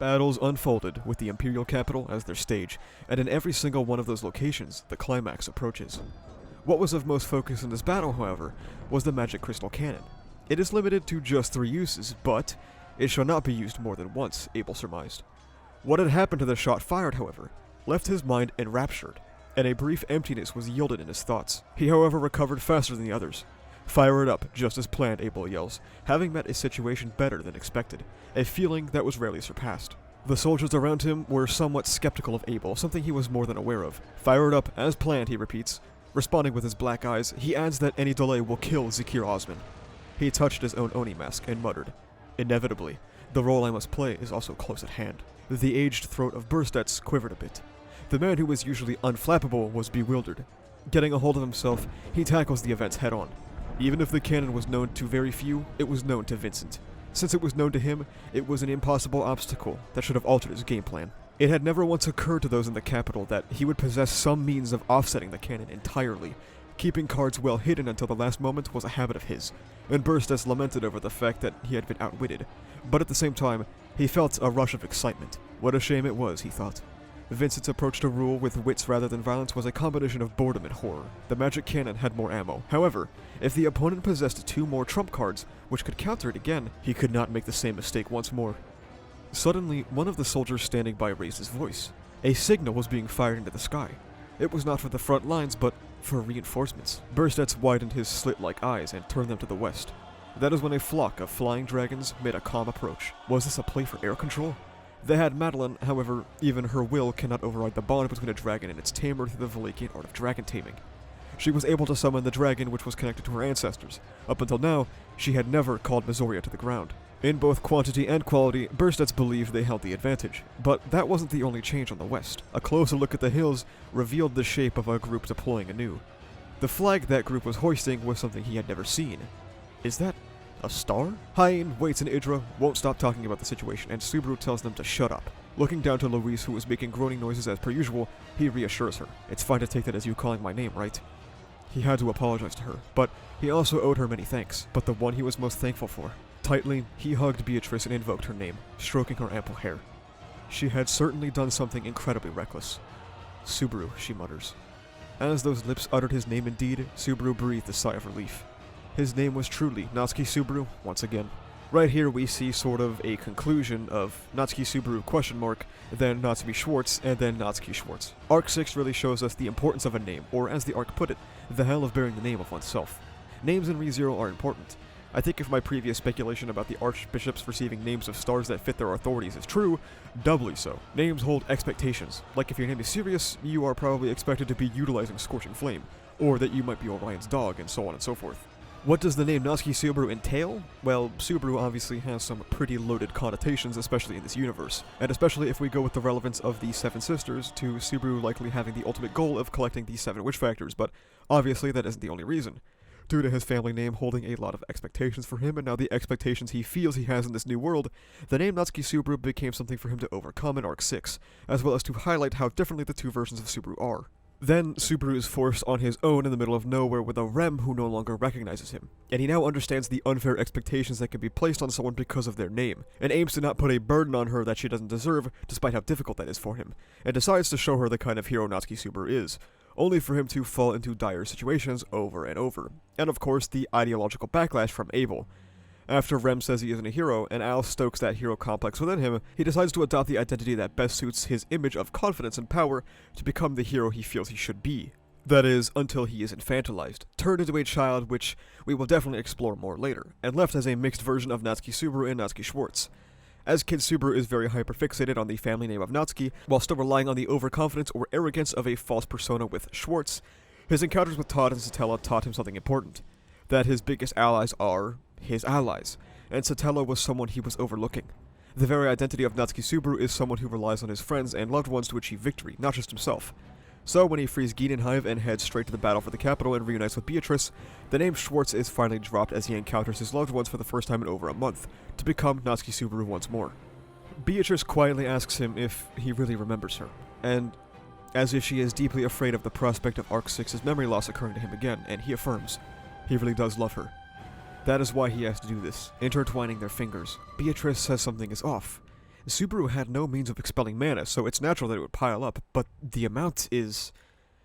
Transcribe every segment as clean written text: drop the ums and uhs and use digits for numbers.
Battles unfolded with the Imperial Capital as their stage, and in every single one of those locations, the climax approaches. What was of most focus in this battle, however, was the magic crystal cannon. It is limited to just 3 uses, but it shall not be used more than once, Abel surmised. What had happened to the shot fired, however, left his mind enraptured, and a brief emptiness was yielded in his thoughts. He, however, recovered faster than the others. "Fire it up, just as planned," Abel yells, having met a situation better than expected, a feeling that was rarely surpassed. The soldiers around him were somewhat skeptical of Abel, something he was more than aware of. "Fire it up, as planned," he repeats. Responding with his black eyes, he adds that any delay will kill Zakir Osman. He touched his own Oni mask and muttered, "Inevitably, the role I must play is also close at hand." The aged throat of Burstets quivered a bit. The man who was usually unflappable was bewildered. Getting a hold of himself, he tackles the events head-on. Even if the cannon was known to very few, it was known to Vincent. Since it was known to him, it was an impossible obstacle that should have altered his game plan. It had never once occurred to those in the capital that he would possess some means of offsetting the cannon entirely. Keeping cards well hidden until the last moment was a habit of his, and Burstets lamented over the fact that he had been outwitted. But at the same time, he felt a rush of excitement. What a shame it was, he thought. Vincent's approach to rule with wits rather than violence was a combination of boredom and horror. The magic cannon had more ammo. However, if the opponent possessed 2 more trump cards, which could counter it again, he could not make the same mistake once more. Suddenly, one of the soldiers standing by raised his voice. A signal was being fired into the sky. It was not for the front lines, but for reinforcements. Burstets widened his slit-like eyes and turned them to the west. That is when a flock of flying dragons made a calm approach. Was this a play for air control? They had Meline, however, even her will cannot override the bond between a dragon and its tamer through the Valakian art of dragon taming. She was able to summon the dragon which was connected to her ancestors. Up until now, she had never called Mizoria to the ground. In both quantity and quality, Burstets believed they held the advantage. But that wasn't the only change on the west. A closer look at the hills revealed the shape of a group deploying anew. The flag that group was hoisting was something he had never seen. Is that a star? Hyen waits in Idra, won't stop talking about the situation, and Subaru tells them to shut up. Looking down to Louise, who was making groaning noises as per usual, he reassures her. "It's fine to take that as you calling my name, right?" He had to apologize to her, but he also owed her many thanks, but the one he was most thankful for. Tightly, he hugged Beatrice and invoked her name, stroking her ample hair. She had certainly done something incredibly reckless. "Subaru," she mutters. As those lips uttered his name indeed, Subaru breathed a sigh of relief. His name was truly Natsuki Subaru once again. Right here we see sort of a conclusion of Natsuki Subaru ? Then Natsuki Schwartz, and then Natsuki Schwartz. Arc 6 really shows us the importance of a name, or as the arc put it, the hell of bearing the name of oneself. Names in ReZero are important. I think if my previous speculation about the archbishops receiving names of stars that fit their authorities is true, doubly so. Names hold expectations. Like if your name is Sirius, you are probably expected to be utilizing Scorching Flame, or that you might be Orion's dog, and so on and so forth. What does the name Natsuki Subaru entail? Well, Subaru obviously has some pretty loaded connotations, especially in this universe, and especially if we go with the relevance of the 7 sisters to Subaru likely having the ultimate goal of collecting the 7 witch factors, but obviously that isn't the only reason. Due to his family name holding a lot of expectations for him, and now the expectations he feels he has in this new world, the name Natsuki Subaru became something for him to overcome in Arc 6, as well as to highlight how differently the 2 versions of Subaru are. Then, Subaru is forced on his own in the middle of nowhere with a Rem who no longer recognizes him, and he now understands the unfair expectations that can be placed on someone because of their name, and aims to not put a burden on her that she doesn't deserve, despite how difficult that is for him, and decides to show her the kind of hero Natsuki Subaru is, only for him to fall into dire situations over and over. And of course, the ideological backlash from Abel. After Rem says he isn't a hero, and Al stokes that hero complex within him, he decides to adopt the identity that best suits his image of confidence and power to become the hero he feels he should be. That is, until he is infantilized, turned into a child, which we will definitely explore more later, and left as a mixed version of Natsuki Subaru and Natsuki Schwartz. As kid, Subaru is very hyperfixated on the family name of Natsuki, while still relying on the overconfidence or arrogance of a false persona with Schwartz. His encounters with Todd and Satella taught him something important, that his biggest allies are his allies, and Satella was someone he was overlooking. The very identity of Natsuki Subaru is someone who relies on his friends and loved ones to achieve victory, not just himself. So when he frees Giedenhive and heads straight to the battle for the capital and reunites with Beatrice, the name Schwartz is finally dropped as he encounters his loved ones for the first time in over a month, to become Natsuki Subaru once more. Beatrice quietly asks him if he really remembers her, and as if she is deeply afraid of the prospect of Arc 6's memory loss occurring to him again, and he affirms he really does love her. That is why he has to do this, intertwining their fingers. Beatrice says something is off. Subaru had no means of expelling mana, so it's natural that it would pile up, but the amount is...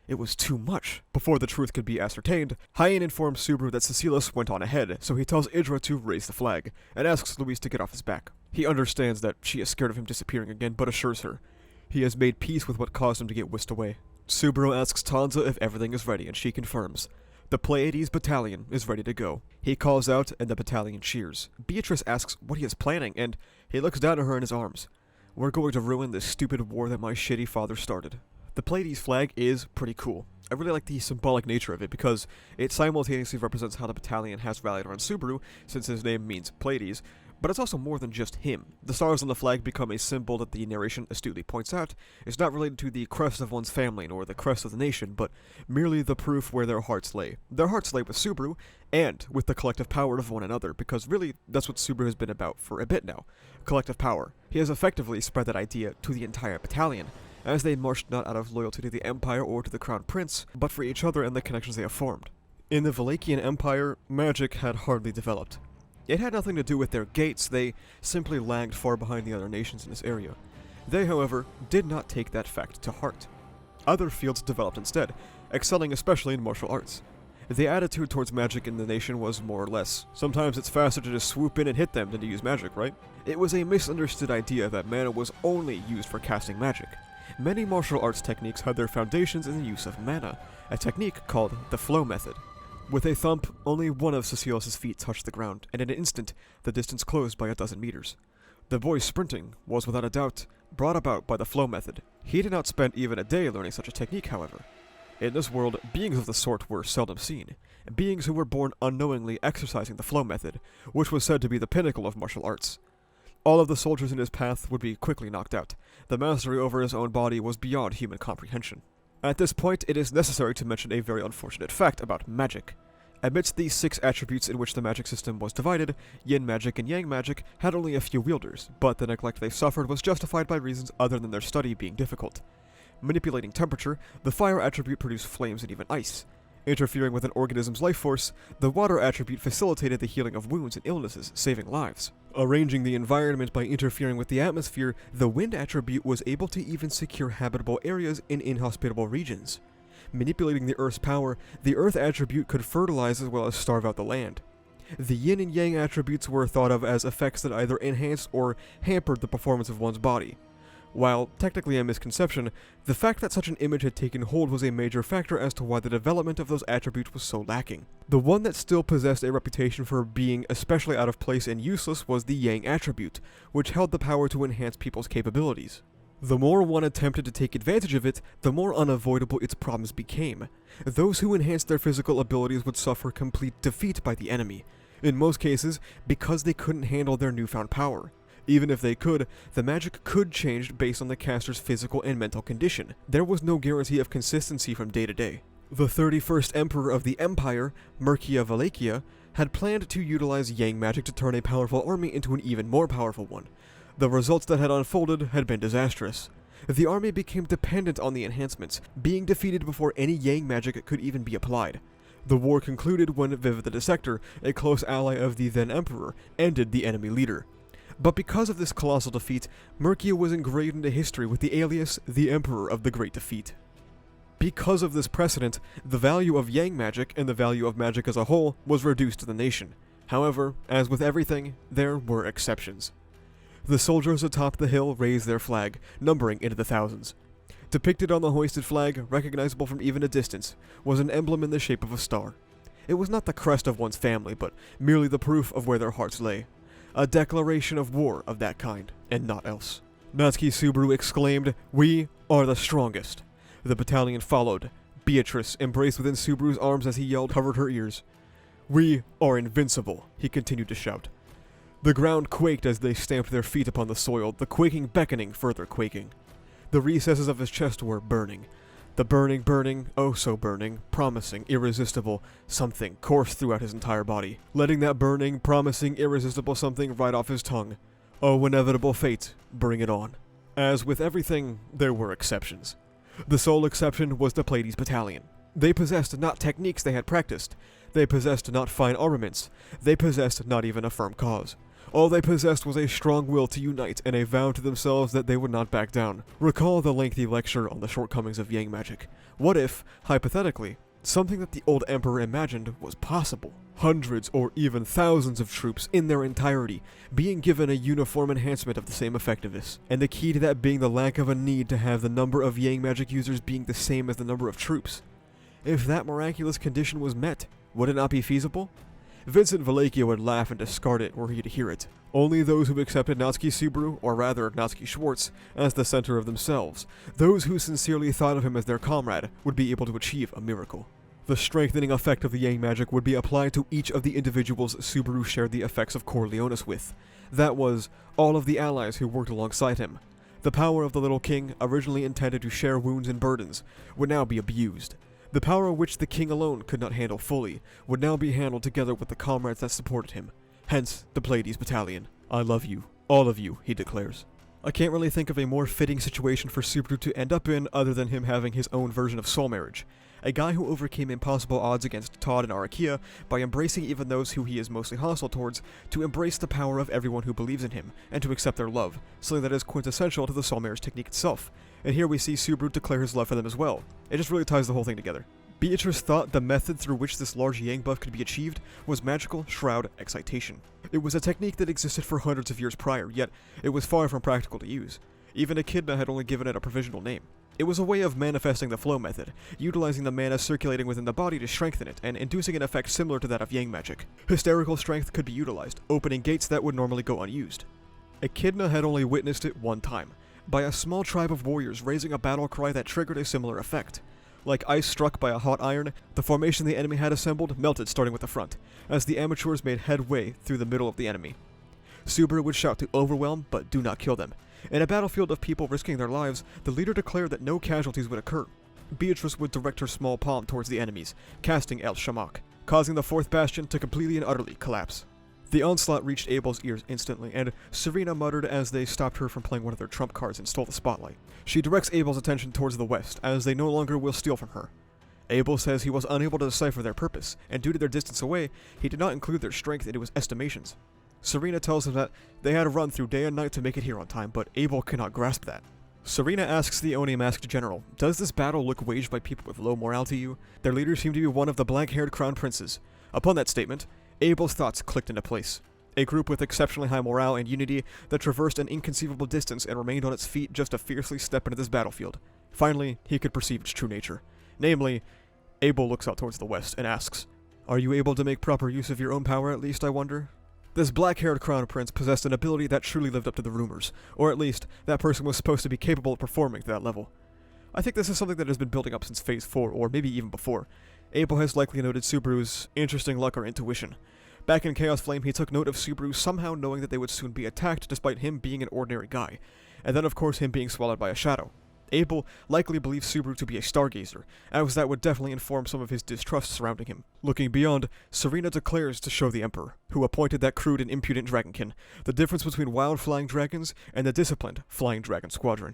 It was too much. Before the truth could be ascertained, Hyen informs Subaru that Cilus went on ahead, so he tells Idra to raise the flag, and asks Louise to get off his back. He understands that she is scared of him disappearing again, but assures her he has made peace with what caused him to get whisked away. Subaru asks Tanza if everything is ready, and she confirms. The Pleiades battalion is ready to go. He calls out, and the battalion cheers. Beatrice asks what he is planning, and he looks down at her in his arms. We're going to ruin this stupid war that my shitty father started. The Pleiades flag is pretty cool. I really like the symbolic nature of it because it simultaneously represents how the battalion has rallied around Subaru, since his name means Pleiades, but it's also more than just him. The stars on the flag become a symbol that the narration astutely points out is not related to the crest of one's family nor the crest of the nation, but merely the proof where their hearts lay. Their hearts lay with Subaru, and with the collective power of one another, because really, that's what Subaru has been about for a bit now. Collective power. He has effectively spread that idea to the entire battalion, as they marched not out of loyalty to the Empire or to the Crown Prince, but for each other and the connections they have formed. In the Valakian Empire, magic had hardly developed. It had nothing to do with their gates, they simply lagged far behind the other nations in this area. They, however, did not take that fact to heart. Other fields developed instead, excelling especially in martial arts. The attitude towards magic in the nation was more or less, sometimes it's faster to just swoop in and hit them than to use magic, right? It was a misunderstood idea that mana was only used for casting magic. Many martial arts techniques had their foundations in the use of mana, a technique called the flow method. With a thump, only one of Cecilus's feet touched the ground, and in an instant, the distance closed by 12 meters. The boy's sprinting was without a doubt brought about by the flow method. He did not spend even a day learning such a technique, however. In this world, beings of the sort were seldom seen, beings who were born unknowingly exercising the flow method, which was said to be the pinnacle of martial arts. All of the soldiers in his path would be quickly knocked out. The mastery over his own body was beyond human comprehension. At this point, it is necessary to mention a very unfortunate fact about magic. Amidst these 6 attributes in which the magic system was divided, yin magic and yang magic had only a few wielders, but the neglect they suffered was justified by reasons other than their study being difficult. Manipulating temperature, the fire attribute produced flames and even ice. Interfering with an organism's life force, the water attribute facilitated the healing of wounds and illnesses, saving lives. Arranging the environment by interfering with the atmosphere, the wind attribute was able to even secure habitable areas in inhospitable regions. Manipulating the earth's power, the earth attribute could fertilize as well as starve out the land. The yin and yang attributes were thought of as effects that either enhanced or hampered the performance of one's body. While technically a misconception, the fact that such an image had taken hold was a major factor as to why the development of those attributes was so lacking. The one that still possessed a reputation for being especially out of place and useless was the yang attribute, which held the power to enhance people's capabilities. The more one attempted to take advantage of it, the more unavoidable its problems became. Those who enhanced their physical abilities would suffer complete defeat by the enemy, in most cases because they couldn't handle their newfound power. Even if they could, the magic could change based on the caster's physical and mental condition. There was no guarantee of consistency from day to day. The 31st Emperor of the Empire, Arakiya Valakiya, had planned to utilize yang magic to turn a powerful army into an even more powerful one. The results that had unfolded had been disastrous. The army became dependent on the enhancements, being defeated before any yang magic could even be applied. The war concluded when Viva the Dissector, a close ally of the then Emperor, ended the enemy leader. But because of this colossal defeat, Arakiya was engraved into history with the alias, the Emperor of the Great Defeat. Because of this precedent, the value of yang magic and the value of magic as a whole was reduced to the nation. However, as with everything, there were exceptions. The soldiers atop the hill raised their flag, numbering into the thousands. Depicted on the hoisted flag, recognizable from even a distance, was an emblem in the shape of a star. It was not the crest of one's family, but merely the proof of where their hearts lay. A declaration of war of that kind, and not else. Natsuki Subaru exclaimed, "We are the strongest." The battalion followed. Beatrice, embraced within Subaru's arms as he yelled, covered her ears. "We are invincible," he continued to shout. The ground quaked as they stamped their feet upon the soil, the quaking beckoning further quaking. The recesses of his chest were burning. The burning, burning, oh so burning, promising, irresistible something coursed throughout his entire body, letting that burning, promising, irresistible something right off his tongue. Oh, inevitable fate, bring it on. As with everything, there were exceptions. The sole exception was the Pleiades Battalion. They possessed not techniques they had practiced. They possessed not fine armaments. They possessed not even a firm cause. All they possessed was a strong will to unite and a vow to themselves that they would not back down. Recall the lengthy lecture on the shortcomings of Yang magic. What if, hypothetically, something that the old emperor imagined was possible? Hundreds or even thousands of troops in their entirety being given a uniform enhancement of the same effectiveness, and the key to that being the lack of a need to have the number of Yang magic users being the same as the number of troops. If that miraculous condition was met, would it not be feasible? Vincent Valakia would laugh and discard it were he to hear it. Only those who accepted Natsuki Subaru, or rather Natsuki Schwartz, as the center of themselves, those who sincerely thought of him as their comrade, would be able to achieve a miracle. The strengthening effect of the Yang magic would be applied to each of the individuals Subaru shared the effects of Corleonis with. That was, all of the allies who worked alongside him. The power of the Little King, originally intended to share wounds and burdens, would now be abused. The power which the king alone could not handle fully would now be handled together with the comrades that supported him. Hence, the Plats Battalion. I love you. All of you, he declares. I can't really think of a more fitting situation for Subaru to end up in other than him having his own version of soul marriage. A guy who overcame impossible odds against Todd and Arakiya by embracing even those who he is mostly hostile towards, to embrace the power of everyone who believes in him, and to accept their love, something that is quintessential to the soul marriage technique itself. And here we see Subaru declare his love for them as well. It just really ties the whole thing together. Beatrice thought the method through which this large Yang buff could be achieved was magical shroud excitation. It was a technique that existed for hundreds of years prior, yet it was far from practical to use. Even Echidna had only given it a provisional name. It was a way of manifesting the flow method, utilizing the mana circulating within the body to strengthen it, and inducing an effect similar to that of Yang magic. Hysterical strength could be utilized, opening gates that would normally go unused. Echidna had only witnessed it one time, by a small tribe of warriors raising a battle cry that triggered a similar effect. Like ice struck by a hot iron, the formation the enemy had assembled melted starting with the front, as the amateurs made headway through the middle of the enemy. Subaru would shout to overwhelm, but do not kill them. In a battlefield of people risking their lives, the leader declared that no casualties would occur. Beatrice would direct her small palm towards the enemies, casting El Shamak, causing the fourth bastion to completely and utterly collapse. The onslaught reached Abel's ears instantly, and Serena muttered as they stopped her from playing one of their trump cards and stole the spotlight. She directs Abel's attention towards the west, as they no longer will steal from her. Abel says he was unable to decipher their purpose, and due to their distance away, he did not include their strength into his estimations. Serena tells him that they had to run through day and night to make it here on time, but Abel cannot grasp that. Serena asks the Oni masked general, does this battle look waged by people with low morale to you? Their leader seemed to be one of the black-haired crown princes. Upon that statement, Abel's thoughts clicked into place. A group with exceptionally high morale and unity that traversed an inconceivable distance and remained on its feet just to fiercely step into this battlefield. Finally, he could perceive its true nature. Namely, Abel looks out towards the west and asks, are you able to make proper use of your own power at least, I wonder? This black-haired crown prince possessed an ability that truly lived up to the rumors, or at least, that person was supposed to be capable of performing to that level. I think this is something that has been building up since Phase 4, or maybe even before. Abel has likely noted Subaru's interesting luck or intuition. Back in Chaos Flame, he took note of Subaru somehow knowing that they would soon be attacked despite him being an ordinary guy, and then of course him being swallowed by a shadow. Abel likely believes Subaru to be a stargazer, as that would definitely inform some of his distrust surrounding him. Looking beyond, Serena declares to show the Emperor, who appointed that crude and impudent dragonkin, the difference between wild flying dragons and the disciplined flying dragon squadron.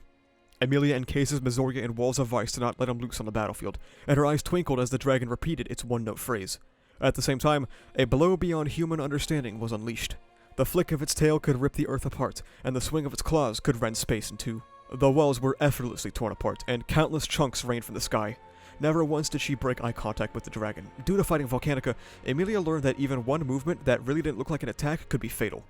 Amelia encases Mazoria in walls of ice to not let him loose on the battlefield, and her eyes twinkled as the dragon repeated its one-note phrase. At the same time, a blow beyond human understanding was unleashed. The flick of its tail could rip the earth apart, and the swing of its claws could rend space in two. The walls were effortlessly torn apart, and countless chunks rained from the sky. Never once did she break eye contact with the dragon. Due to fighting Volcanica, Amelia learned that even one movement that really didn't look like an attack could be fatal.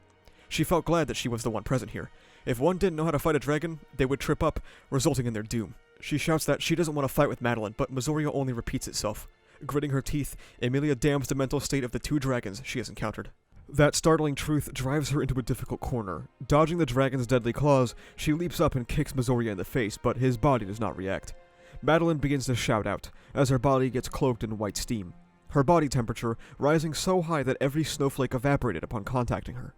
She felt glad that she was the one present here. If one didn't know how to fight a dragon, they would trip up, resulting in their doom. She shouts that she doesn't want to fight with Meline, but Mazoria only repeats itself. Gritting her teeth, Amelia damns the mental state of the two dragons she has encountered. That startling truth drives her into a difficult corner. Dodging the dragon's deadly claws, she leaps up and kicks Mazoria in the face, but his body does not react. Madeline begins to shout out, as her body gets cloaked in white steam, her body temperature rising so high that every snowflake evaporated upon contacting her.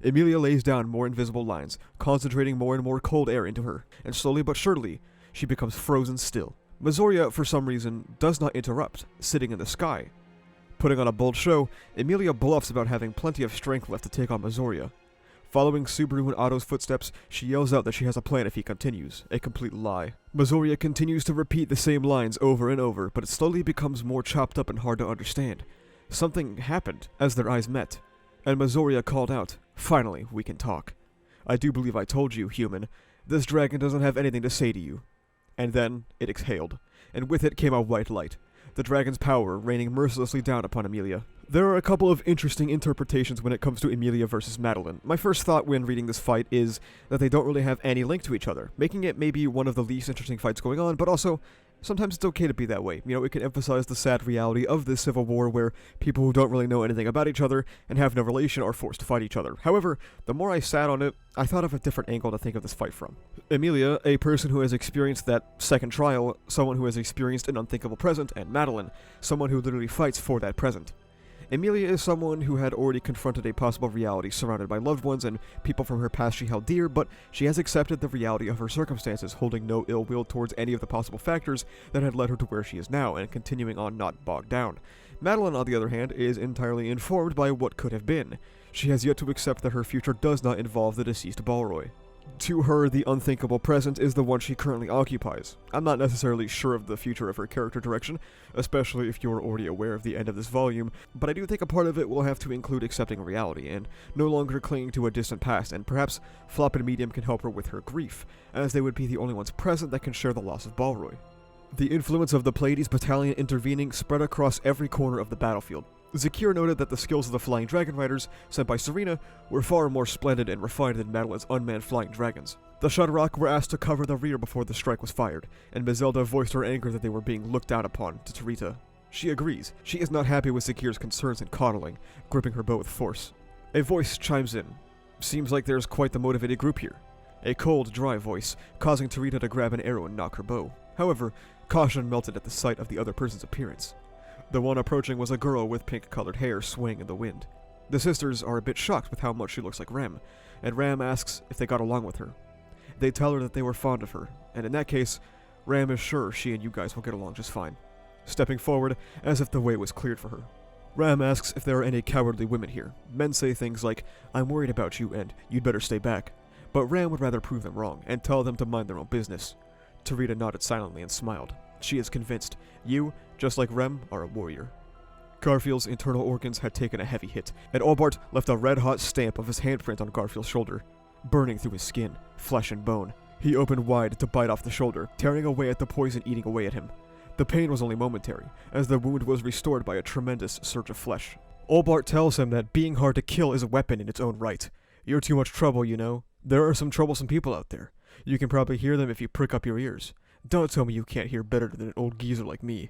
Amelia lays down more invisible lines, concentrating more and more cold air into her, and slowly but surely, she becomes frozen still. Mazoria, for some reason, does not interrupt, sitting in the sky. Putting on a bold show, Amelia bluffs about having plenty of strength left to take on Mazoria. Following Subaru and Otto's footsteps, she yells out that she has a plan if he continues, a complete lie. Mazoria continues to repeat the same lines over and over, but it slowly becomes more chopped up and hard to understand. Something happened as their eyes met, and Mazoria called out, Finally, we can talk. I do believe I told you, human. This dragon doesn't have anything to say to you. And then it exhaled, and with it came a white light, the dragon's power raining mercilessly down upon Amelia. There are a couple of interesting interpretations when it comes to Amelia versus Meline. My first thought when reading this fight is that they don't really have any link to each other, making it maybe one of the least interesting fights going on, but also, sometimes it's okay to be that way. You know, it can emphasize the sad reality of this civil war where people who don't really know anything about each other and have no relation are forced to fight each other. However, the more I sat on it, I thought of a different angle to think of this fight from. Amelia, a person who has experienced that second trial, someone who has experienced an unthinkable present, and Meline, someone who literally fights for that present. Amelia is someone who had already confronted a possible reality surrounded by loved ones and people from her past she held dear, but she has accepted the reality of her circumstances, holding no ill will towards any of the possible factors that had led her to where she is now, and continuing on not bogged down. Meline, on the other hand, is entirely informed by what could have been. She has yet to accept that her future does not involve the deceased Balroy. To her, the unthinkable present is the one she currently occupies. I'm not necessarily sure of the future of her character direction, especially if you're already aware of the end of this volume, but I do think a part of it will have to include accepting reality, and no longer clinging to a distant past, and perhaps Plats Medium can help her with her grief, as they would be the only ones present that can share the loss of Balroy. The influence of the Plats Battalion intervening spread across every corner of the battlefield. Zakir noted that the skills of the flying dragon riders sent by Serena were far more splendid and refined than Madeline's unmanned flying dragons. The Shudraq were asked to cover the rear before the strike was fired, and Mezelda voiced her anger that they were being looked down upon to Tarita. She agrees. She is not happy with Zakir's concerns and coddling, gripping her bow with force. A voice chimes in. Seems like there's quite the motivated group here. A cold, dry voice, causing Tarita to grab an arrow and knock her bow. However, caution melted at the sight of the other person's appearance. The one approaching was a girl with pink-colored hair swaying in the wind. The sisters are a bit shocked with how much she looks like Ram, and Ram asks if they got along with her. They tell her that they were fond of her, and in that case, Ram is sure she and you guys will get along just fine. Stepping forward, as if the way was cleared for her. Ram asks if there are any cowardly women here. Men say things like, "I'm worried about you and you'd better stay back." But Ram would rather prove them wrong, and tell them to mind their own business. Tarita nodded silently and smiled. She is convinced. You, just like Rem, are a warrior. Garfield's internal organs had taken a heavy hit, and Albart left a red-hot stamp of his handprint on Garfield's shoulder, burning through his skin, flesh and bone. He opened wide to bite off the shoulder, tearing away at the poison eating away at him. The pain was only momentary, as the wound was restored by a tremendous surge of flesh. Albart tells him that being hard to kill is a weapon in its own right. You're too much trouble, you know. There are some troublesome people out there. You can probably hear them if you prick up your ears. Don't tell me you can't hear better than an old geezer like me.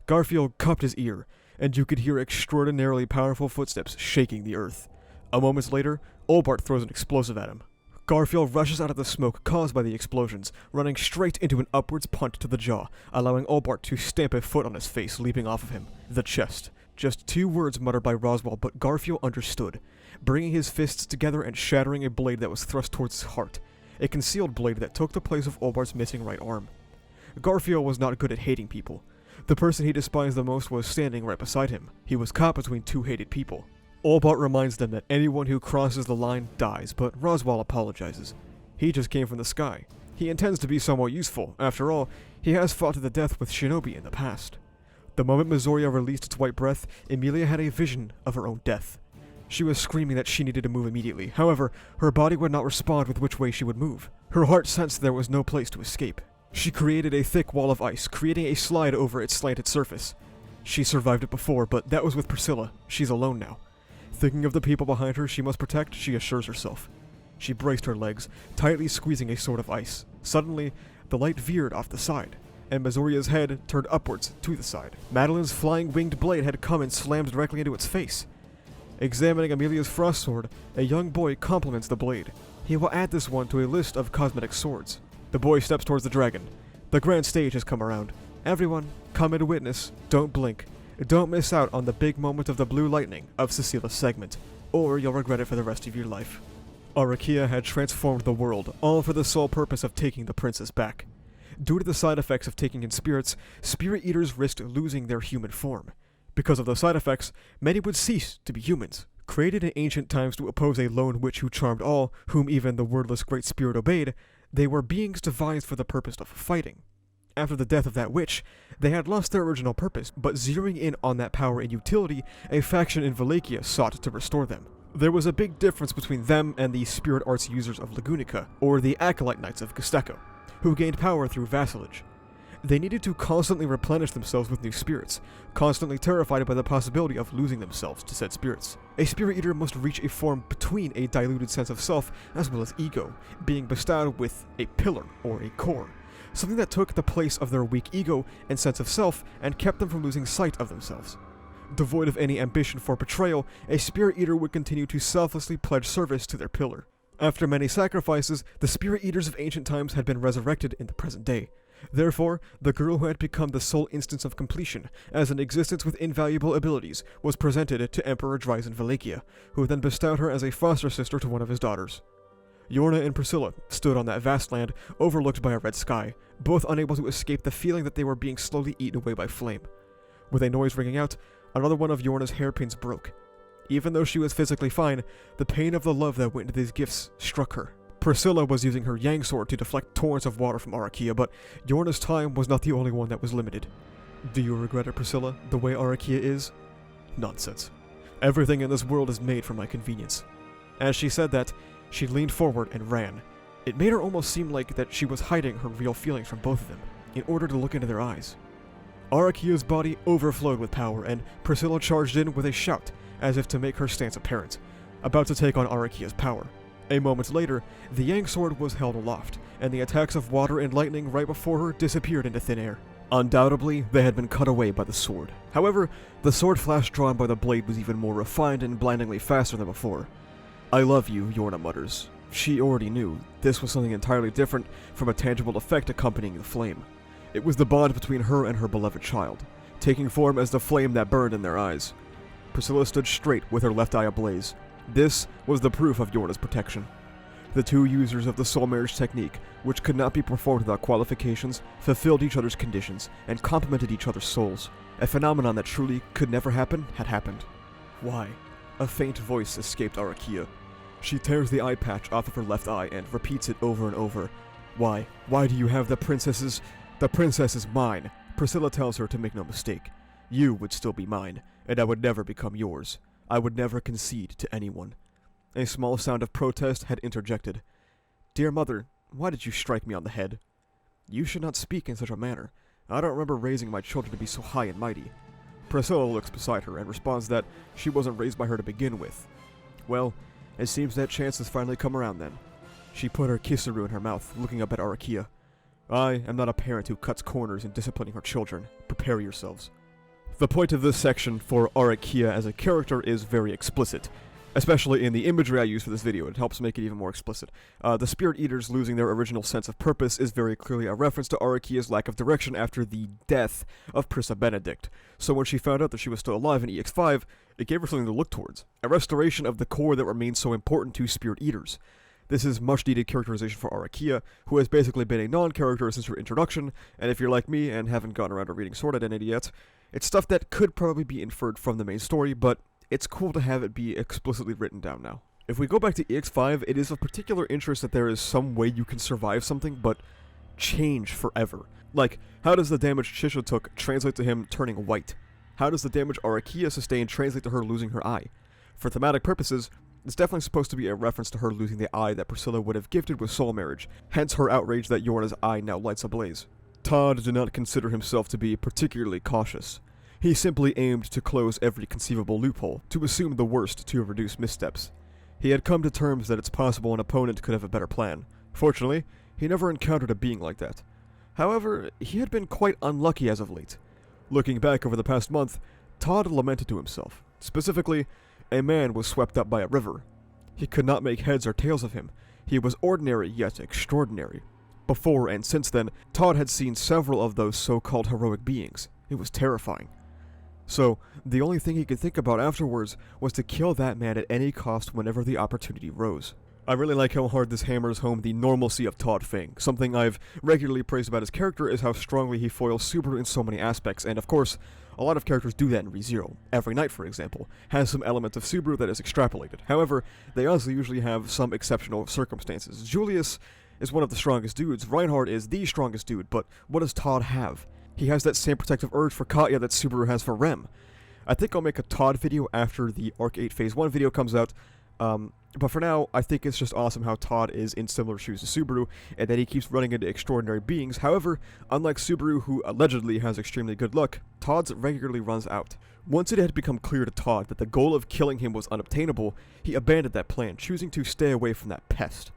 Garfield cupped his ear, and you could hear extraordinarily powerful footsteps shaking the earth. A moment later, Albart throws an explosive at him. Garfield rushes out of the smoke caused by the explosions, running straight into an upwards punch to the jaw, allowing Albart to stamp a foot on his face, leaping off of him. The chest. Just 2 words muttered by Roswell, but Garfield understood, bringing his fists together and shattering a blade that was thrust towards his heart. A concealed blade that took the place of Albart's missing right arm. Garfield was not good at hating people. The person he despised the most was standing right beside him. He was caught between 2 hated people. Albart reminds them that anyone who crosses the line dies, but Roswell apologizes. He just came from the sky. He intends to be somewhat useful. After all, he has fought to the death with Shinobi in the past. The moment Mizoria released its white breath, Amelia had a vision of her own death. She was screaming that she needed to move immediately. However, her body would not respond with which way she would move. Her heart sensed there was no place to escape. She created a thick wall of ice, creating a slide over its slanted surface. She survived it before, but that was with Priscilla. She's alone now. Thinking of the people behind her she must protect, she assures herself. She braced her legs, tightly squeezing a sword of ice. Suddenly, the light veered off the side, and Mizoria's head turned upwards to the side. Madeline's flying winged blade had come and slammed directly into its face. Examining Amelia's frost sword, a young boy compliments the blade. He will add this one to a list of cosmetic swords. The boy steps towards the dragon. The grand stage has come around. Everyone, come and witness, don't blink. Don't miss out on the big moment of the blue lightning of Cecila's segment, or you'll regret it for the rest of your life. Arakiya had transformed the world, all for the sole purpose of taking the princess back. Due to the side effects of taking in spirits, spirit eaters risked losing their human form. Because of the side effects, many would cease to be humans. Created in ancient times to oppose a lone witch who charmed all, whom even the wordless Great Spirit obeyed, they were beings devised for the purpose of fighting. After the death of that witch, they had lost their original purpose, but zeroing in on that power and utility, a faction in Valakia sought to restore them. There was a big difference between them and the spirit arts users of Lagunica, or the Acolyte Knights of Gusteko, who gained power through vassalage. They needed to constantly replenish themselves with new spirits, constantly terrified by the possibility of losing themselves to said spirits. A spirit eater must reach a form between a diluted sense of self as well as ego, being bestowed with a pillar or a core, something that took the place of their weak ego and sense of self and kept them from losing sight of themselves. Devoid of any ambition for betrayal, a spirit eater would continue to selflessly pledge service to their pillar. After many sacrifices, the spirit eaters of ancient times had been resurrected in the present day. Therefore, the girl who had become the sole instance of completion, as an existence with invaluable abilities, was presented to Emperor Dryzen Valekia, who then bestowed her as a foster sister to one of his daughters. Yorna and Priscilla stood on that vast land, overlooked by a red sky, both unable to escape the feeling that they were being slowly eaten away by flame. With a noise ringing out, another one of Yorna's hairpins broke. Even though she was physically fine, the pain of the love that went into these gifts struck her. Priscilla was using her yang sword to deflect torrents of water from Arakiya, but Yorna's time was not the only one that was limited. Do you regret it, Priscilla, the way Arakiya is? Nonsense. Everything in this world is made for my convenience. As she said that, she leaned forward and ran. It made her almost seem like that she was hiding her real feelings from both of them, in order to look into their eyes. Arakiya's body overflowed with power, and Priscilla charged in with a shout, as if to make her stance apparent, about to take on Arakiya's power. A moment later, the yang sword was held aloft, and the attacks of water and lightning right before her disappeared into thin air. Undoubtedly, they had been cut away by the sword. However, the sword flash drawn by the blade was even more refined and blindingly faster than before. I love you, Yorna mutters. She already knew. This was something entirely different from a tangible effect accompanying the flame. It was the bond between her and her beloved child, taking form as the flame that burned in their eyes. Priscilla stood straight with her left eye ablaze. This was the proof of Yorna's protection. The two users of the soul marriage technique, which could not be performed without qualifications, fulfilled each other's conditions and complemented each other's souls. A phenomenon that truly could never happen had happened. Why? A faint voice escaped Arakiya. She tears the eye patch off of her left eye and repeats it over and over. Why? Why do you have the princesses? The princess is mine. Priscilla tells her to make no mistake. You would still be mine, and I would never become yours. I would never concede to anyone. A small sound of protest had interjected. Dear mother, why did you strike me on the head? You should not speak in such a manner. I don't remember raising my children to be so high and mighty. Priscilla looks beside her and responds that she wasn't raised by her to begin with. Well, it seems that chance has finally come around then. She put her kisaru in her mouth, looking up at Arakiya. I am not a parent who cuts corners in disciplining her children. Prepare yourselves. The point of this section for Arakiya as a character is very explicit, especially in the imagery I use for this video. It helps make it even more explicit. The Spirit Eaters losing their original sense of purpose is very clearly a reference to Arakiya's lack of direction after the death of Prissa Benedict. So when she found out that she was still alive in EX5, it gave her something to look towards, a restoration of the core that remains so important to Spirit Eaters. This is much needed characterization for Arakiya, who has basically been a non-character since her introduction, and if you're like me and haven't gotten around to reading Sword Identity yet, it's stuff that could probably be inferred from the main story, but it's cool to have it be explicitly written down now. If we go back to EX5, it is of particular interest that there is some way you can survive something, but change forever. Like, how does the damage Chisha took translate to him turning white? How does the damage Arakiya sustained translate to her losing her eye? For thematic purposes, it's definitely supposed to be a reference to her losing the eye that Priscilla would have gifted with soul marriage, hence her outrage that Yorna's eye now lights ablaze. Todd did not consider himself to be particularly cautious. He simply aimed to close every conceivable loophole, to assume the worst to reduce missteps. He had come to terms that it's possible an opponent could have a better plan. Fortunately, he never encountered a being like that. However, he had been quite unlucky as of late. Looking back over the past month, Todd lamented to himself. Specifically, a man was swept up by a river. He could not make heads or tails of him. He was ordinary yet extraordinary. Before and since then, Todd had seen several of those so-called heroic beings. It was terrifying. So, the only thing he could think about afterwards was to kill that man at any cost whenever the opportunity rose. I really like how hard this hammers home the normalcy of Todd Fing. Something I've regularly praised about his character is how strongly he foils Subaru in so many aspects, and of course, a lot of characters do that in ReZero. Every Knight, for example, has some element of Subaru that is extrapolated. However, they also usually have some exceptional circumstances. Julius is one of the strongest dudes, Reinhardt is the strongest dude, but what does Todd have? He has that same protective urge for Katya that Subaru has for Rem. I think I'll make a Todd video after the Arc 8 Phase 1 video comes out, But for now, I think it's just awesome how Todd is in similar shoes to Subaru, and that he keeps running into extraordinary beings. However, unlike Subaru, who allegedly has extremely good luck, Todd's regularly runs out. Once it had become clear to Todd that the goal of killing him was unobtainable, he abandoned that plan, choosing to stay away from that pest.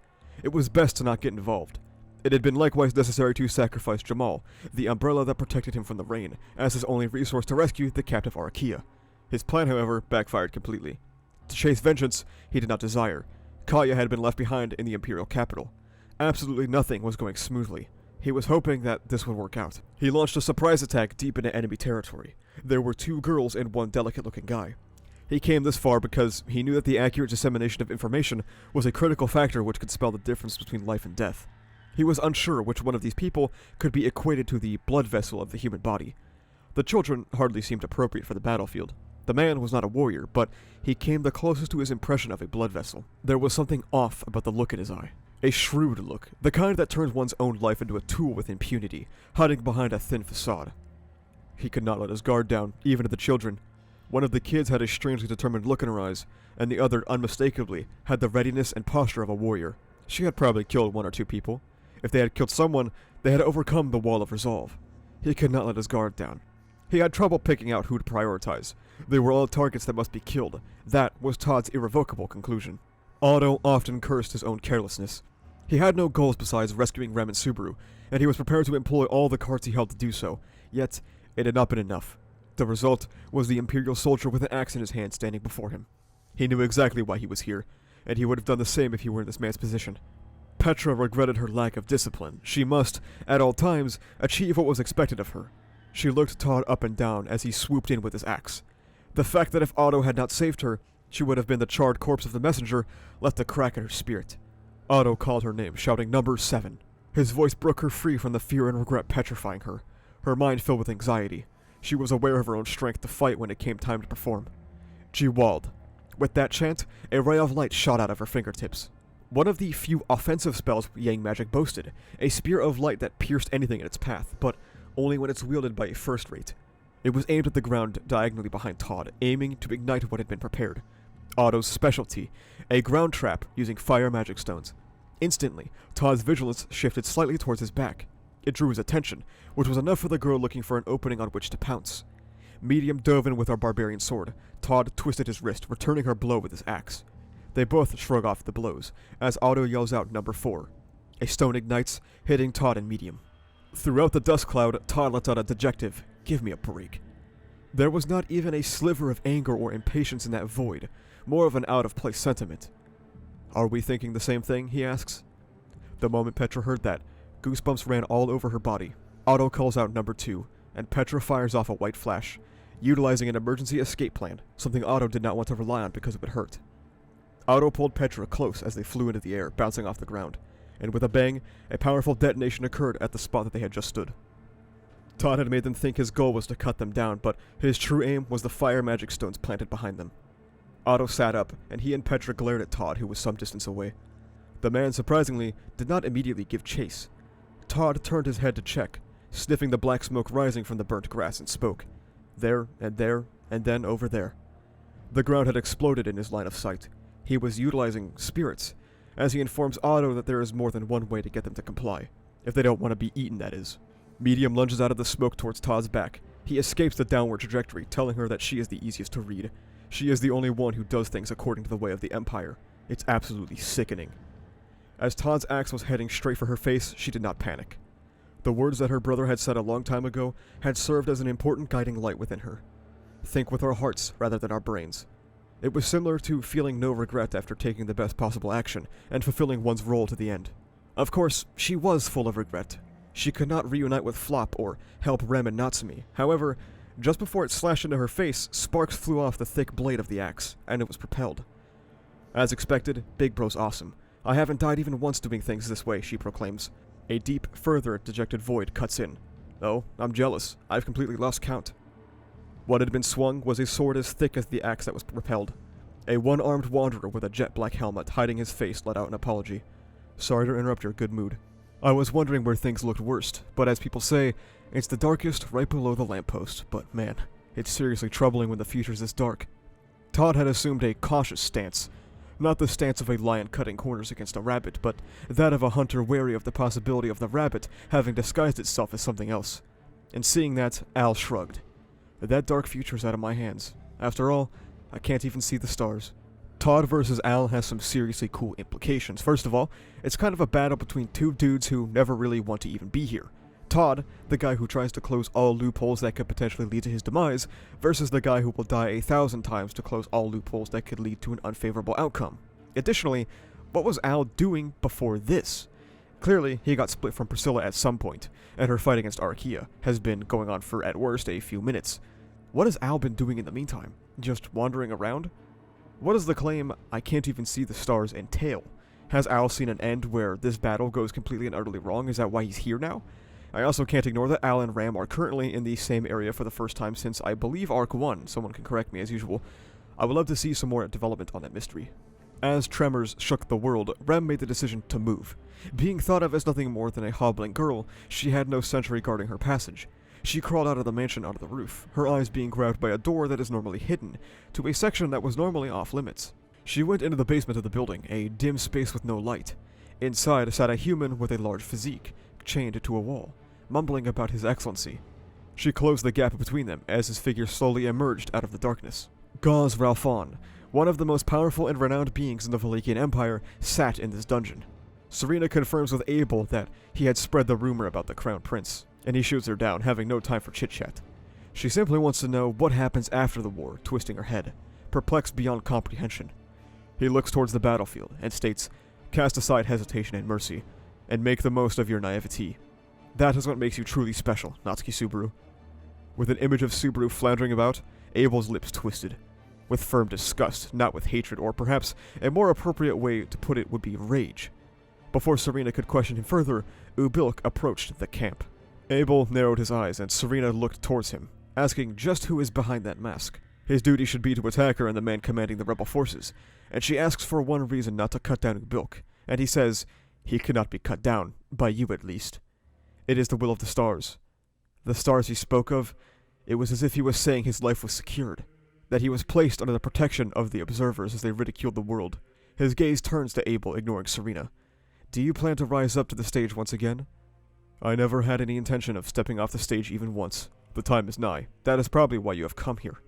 It was best to not get involved. It had been likewise necessary to sacrifice Jamal, the umbrella that protected him from the rain, as his only resource to rescue the captive Arakiya. His plan, however, backfired completely. To chase vengeance, he did not desire. Kaya had been left behind in the Imperial Capital. Absolutely nothing was going smoothly. He was hoping that this would work out. He launched a surprise attack deep into enemy territory. There were 2 girls and 1 delicate-looking guy. He came this far because he knew that the accurate dissemination of information was a critical factor which could spell the difference between life and death. He was unsure which one of these people could be equated to the blood vessel of the human body. The children hardly seemed appropriate for the battlefield. The man was not a warrior, but he came the closest to his impression of a blood vessel. There was something off about the look in his eye. A shrewd look, the kind that turns one's own life into a tool with impunity, hiding behind a thin facade. He could not let his guard down, even to the children. One of the kids had a strangely determined look in her eyes, and the other, unmistakably, had the readiness and posture of a warrior. She had probably killed 1 or 2 people. If they had killed someone, they had overcome the wall of resolve. He could not let his guard down. He had trouble picking out who to prioritize. They were all targets that must be killed. That was Todd's irrevocable conclusion. Otto often cursed his own carelessness. He had no goals besides rescuing Rem and Subaru, and he was prepared to employ all the cards he held to do so, yet it had not been enough. The result was the Imperial soldier with an axe in his hand standing before him. He knew exactly why he was here, and he would have done the same if he were in this man's position. Petra regretted her lack of discipline. She must, at all times, achieve what was expected of her. She looked Todd up and down as he swooped in with his axe. The fact that if Otto had not saved her, she would have been the charred corpse of the messenger left a crack in her spirit. Otto called her name, shouting number 7. His voice broke her free from the fear and regret petrifying her. Her mind filled with anxiety. She was aware of her own strength to fight when it came time to perform. Jiwald. With that chant, a ray of light shot out of her fingertips. One of the few offensive spells Yang magic boasted, a spear of light that pierced anything in its path, but only when it's wielded by a first rate. It was aimed at the ground diagonally behind Todd, aiming to ignite what had been prepared. Otto's specialty, a ground trap using fire magic stones. Instantly, Todd's vigilance shifted slightly towards his back. It drew his attention, which was enough for the girl looking for an opening on which to pounce. Medium dove in with our barbarian sword. Todd twisted his wrist, returning her blow with his axe. They both shrug off the blows, as Otto yells out number 4. A stone ignites, hitting Todd in medium. Throughout the dust cloud, Todd lets out a dejective, "Give me a break." There was not even a sliver of anger or impatience in that void, more of an out-of-place sentiment. "Are we thinking the same thing?" he asks. The moment Petra heard that, goosebumps ran all over her body. Otto calls out number 2, and Petra fires off a white flash, utilizing an emergency escape plan, something Otto did not want to rely on because it would hurt. Otto pulled Petra close as they flew into the air, bouncing off the ground, and with a bang, a powerful detonation occurred at the spot that they had just stood. Todd had made them think his goal was to cut them down, but his true aim was the fire magic stones planted behind them. Otto sat up, and he and Petra glared at Todd, who was some distance away. The man, surprisingly, did not immediately give chase. Todd turned his head to check, sniffing the black smoke rising from the burnt grass, and spoke. There, and then over there. The ground had exploded in his line of sight. He was utilizing spirits, as he informs Otto that there is more than one way to get them to comply. If they don't want to be eaten, that is. Medium lunges out of the smoke towards Todd's back. He escapes the downward trajectory, telling her that she is the easiest to read. She is the only one who does things according to the way of the Empire. It's absolutely sickening. As Todd's axe was heading straight for her face, she did not panic. The words that her brother had said a long time ago had served as an important guiding light within her. Think with our hearts rather than our brains. It was similar to feeling no regret after taking the best possible action and fulfilling one's role to the end. Of course, she was full of regret. She could not reunite with Flop or help Rem and Natsumi. However, just before it slashed into her face, sparks flew off the thick blade of the axe, and it was propelled. As expected, Big Bro's awesome. I haven't died even once doing things this way, she proclaims. A deep, further dejected void cuts in. Oh, I'm jealous. I've completely lost count. What had been swung was a sword as thick as the axe that was propelled. A one-armed wanderer with a jet-black helmet hiding his face let out an apology. Sorry to interrupt your good mood. I was wondering where things looked worst, but as people say, it's the darkest right below the lamppost. But man, it's seriously troubling when the future's this dark. Todd had assumed a cautious stance. Not the stance of a lion cutting corners against a rabbit, but that of a hunter wary of the possibility of the rabbit having disguised itself as something else. And seeing that, Al shrugged. That dark future's out of my hands. After all, I can't even see the stars. Todd versus Al has some seriously cool implications. First of all, it's kind of a battle between two dudes who never really want to even be here. Todd, the guy who tries to close all loopholes that could potentially lead to his demise, versus the guy who will die 1,000 times to close all loopholes that could lead to an unfavorable outcome. Additionally, what was Al doing before this? Clearly, he got split from Priscilla at some point, and her fight against Arakiya has been going on for, at worst, a few minutes. What has Al been doing in the meantime? Just wandering around? What does the claim, "I can't even see the stars," entail? Has Al seen an end where this battle goes completely and utterly wrong? Is that why he's here now? I also can't ignore that Al and Ram are currently in the same area for the first time since, I believe, Arc 1. Someone can correct me as usual. I would love to see some more development on that mystery. As tremors shook the world, Rem made the decision to move. Being thought of as nothing more than a hobbling girl, she had no sentry guarding her passage. She crawled out of the mansion onto the roof, her eyes being grabbed by a door that is normally hidden, to a section that was normally off limits. She went into the basement of the building, a dim space with no light. Inside sat a human with a large physique, chained to a wall, mumbling about his excellency. She closed the gap between them as his figure slowly emerged out of the darkness. Gaz Ralfon, one of the most powerful and renowned beings in the Valakian Empire, sat in this dungeon. Serena confirms with Abel that he had spread the rumor about the Crown Prince, and he shoots her down, having no time for chit-chat. She simply wants to know what happens after the war, twisting her head, perplexed beyond comprehension. He looks towards the battlefield and states, "Cast aside hesitation and mercy, and make the most of your naivety. That is what makes you truly special, Natsuki Subaru." With an image of Subaru floundering about, Abel's lips twisted. With firm disgust, not with hatred, or perhaps a more appropriate way to put it would be rage. Before Serena could question him further, Ubil approached the camp. Abel narrowed his eyes, and Serena looked towards him, asking just who is behind that mask. His duty should be to attack her and the man commanding the rebel forces, and she asks for one reason not to cut down Ubil, and he says, "He cannot be cut down, by you at least. It is the will of the stars." The stars he spoke of, it was as if he was saying his life was secured, that he was placed under the protection of the observers as they ridiculed the world. His gaze turns to Abel, ignoring Serena. "Do you plan to rise up to the stage once again?" "I never had any intention of stepping off the stage even once. The time is nigh. That is probably why you have come here."